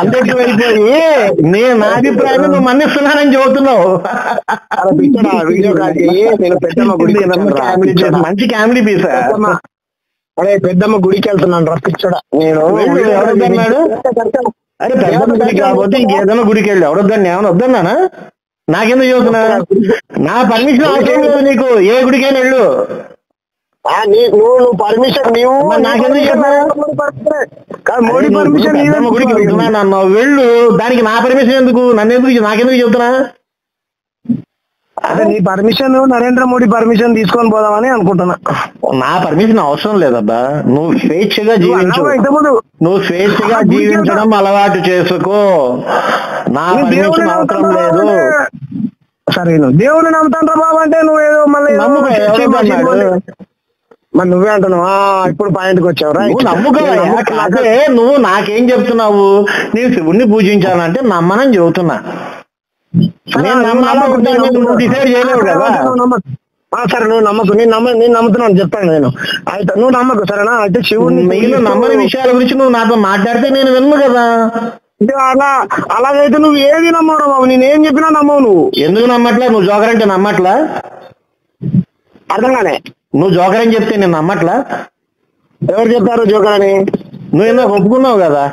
అందరికి వెళ్ళిపోయి నేను నా అభిప్రాయాన్ని నువ్వు మన్నిస్తున్నానని చెబుతున్నావు. వీడియో కాల్ చేయి, నేను పెద్దమ్మ గుడికి వెళ్తాను. మంచి కామెడీ పీస్. అరే పెద్దమ్మ గుడికి వెళ్తున్నాను రా పిచ్చోడా. నేను ఎవరొద్దన్నాడు? అరే పెద్దమ్మ గుడికి కాకపోతే ఇంకేదైనా గుడికి వెళ్ళి ఎవరొద్దని ఏమైనా వద్దన్నానా? నాకెందుకు చెబుతున్నా? నా పర్మిషన్ అవసరం లేదు నీకు, ఏ గుడికైనా వెళ్ళు. నువ్వు పర్మిషన్ నీవు నాకెందుకు చెప్పావు? మోడీ పర్మిషన్ గుడికి వెళ్తున్నాను అన్నావు, వెళ్ళు. దానికి నా పర్మిషన్ ఎందుకు? నాకెందుకు చెబుతున్నా? అదే నీ పర్మిషన్ నరేంద్ర మోడీ పర్మిషన్ తీసుకొని పోదామని అనుకుంటున్నా. నా పర్మిషన్ అవసరం లేదబ్బా. నువ్వు స్వేచ్ఛగా జీవించు, నువ్వు స్వేచ్ఛగా జీవించడం అలవాటు చేసుకో. నా పర్మిషన్ అవసరం లేదు. సరే నువ్వు దేవుని నమ్ముతాను బాబు అంటే నువ్వేదో మళ్ళీ మరి నువ్వే అంటున్నావు. ఇప్పుడు పాయింట్కి వచ్చావురా. అదే నువ్వు నాకేం చెప్తున్నావు? నేను శివుణ్ణి పూజించాలంటే నమ్మనని చెబుతున్నా. నువ్వు డిసైడ్ చేయలేవు కదా. సరే నువ్వు నమ్మకు, నేను నమ్ముతున్నాను చెప్తాను నేను. అయితే నువ్వు నమ్మకు సరేనా? అయితే శివుడిని మీరు నమ్మని విషయాల గురించి నువ్వు నాతో మాట్లాడితే నేను విన్ను కదా. అలాగైతే నువ్వు ఏది నమ్మవు బాబు, నేనేం చెప్పినా నమ్మవు. నువ్వు ఎందుకు నమ్మట్లా? నువ్వు జోకర్ అంటే నమ్మట్లా? అర్థం కాలే. నువ్వు జోకర్ అని చెప్తే నేను నమ్మట్లా? ఎవరు చెప్పారు జోకర్ అని? నువ్వు ఎందుకు ఒప్పుకున్నావు కదా.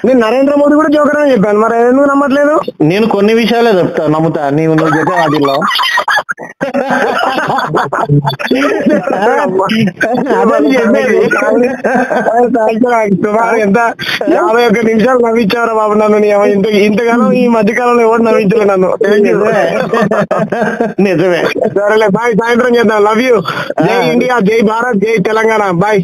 నేను నరేంద్ర మోడీ కూడా జోకర్ అని చెప్పాను, మరి ఎందుకు నమ్మట్లేదు? నేను కొన్ని విషయాలే చెప్తా, నమ్ముతా. నువ్వు చెప్పే వాటిల్లో ఎంత 51 నిమిషాలు నవ్వించారా బాబు నన్ను. ఇంతకాలం ఈ మధ్యకాలంలో ఎవరు నవ్వించలే నన్ను. నిజమే. సరేలే బాయ్, సాయంత్రం చేద్దాం. Love you. జై ఇండియా, జై భారత్, జై తెలంగాణ. బాయ్.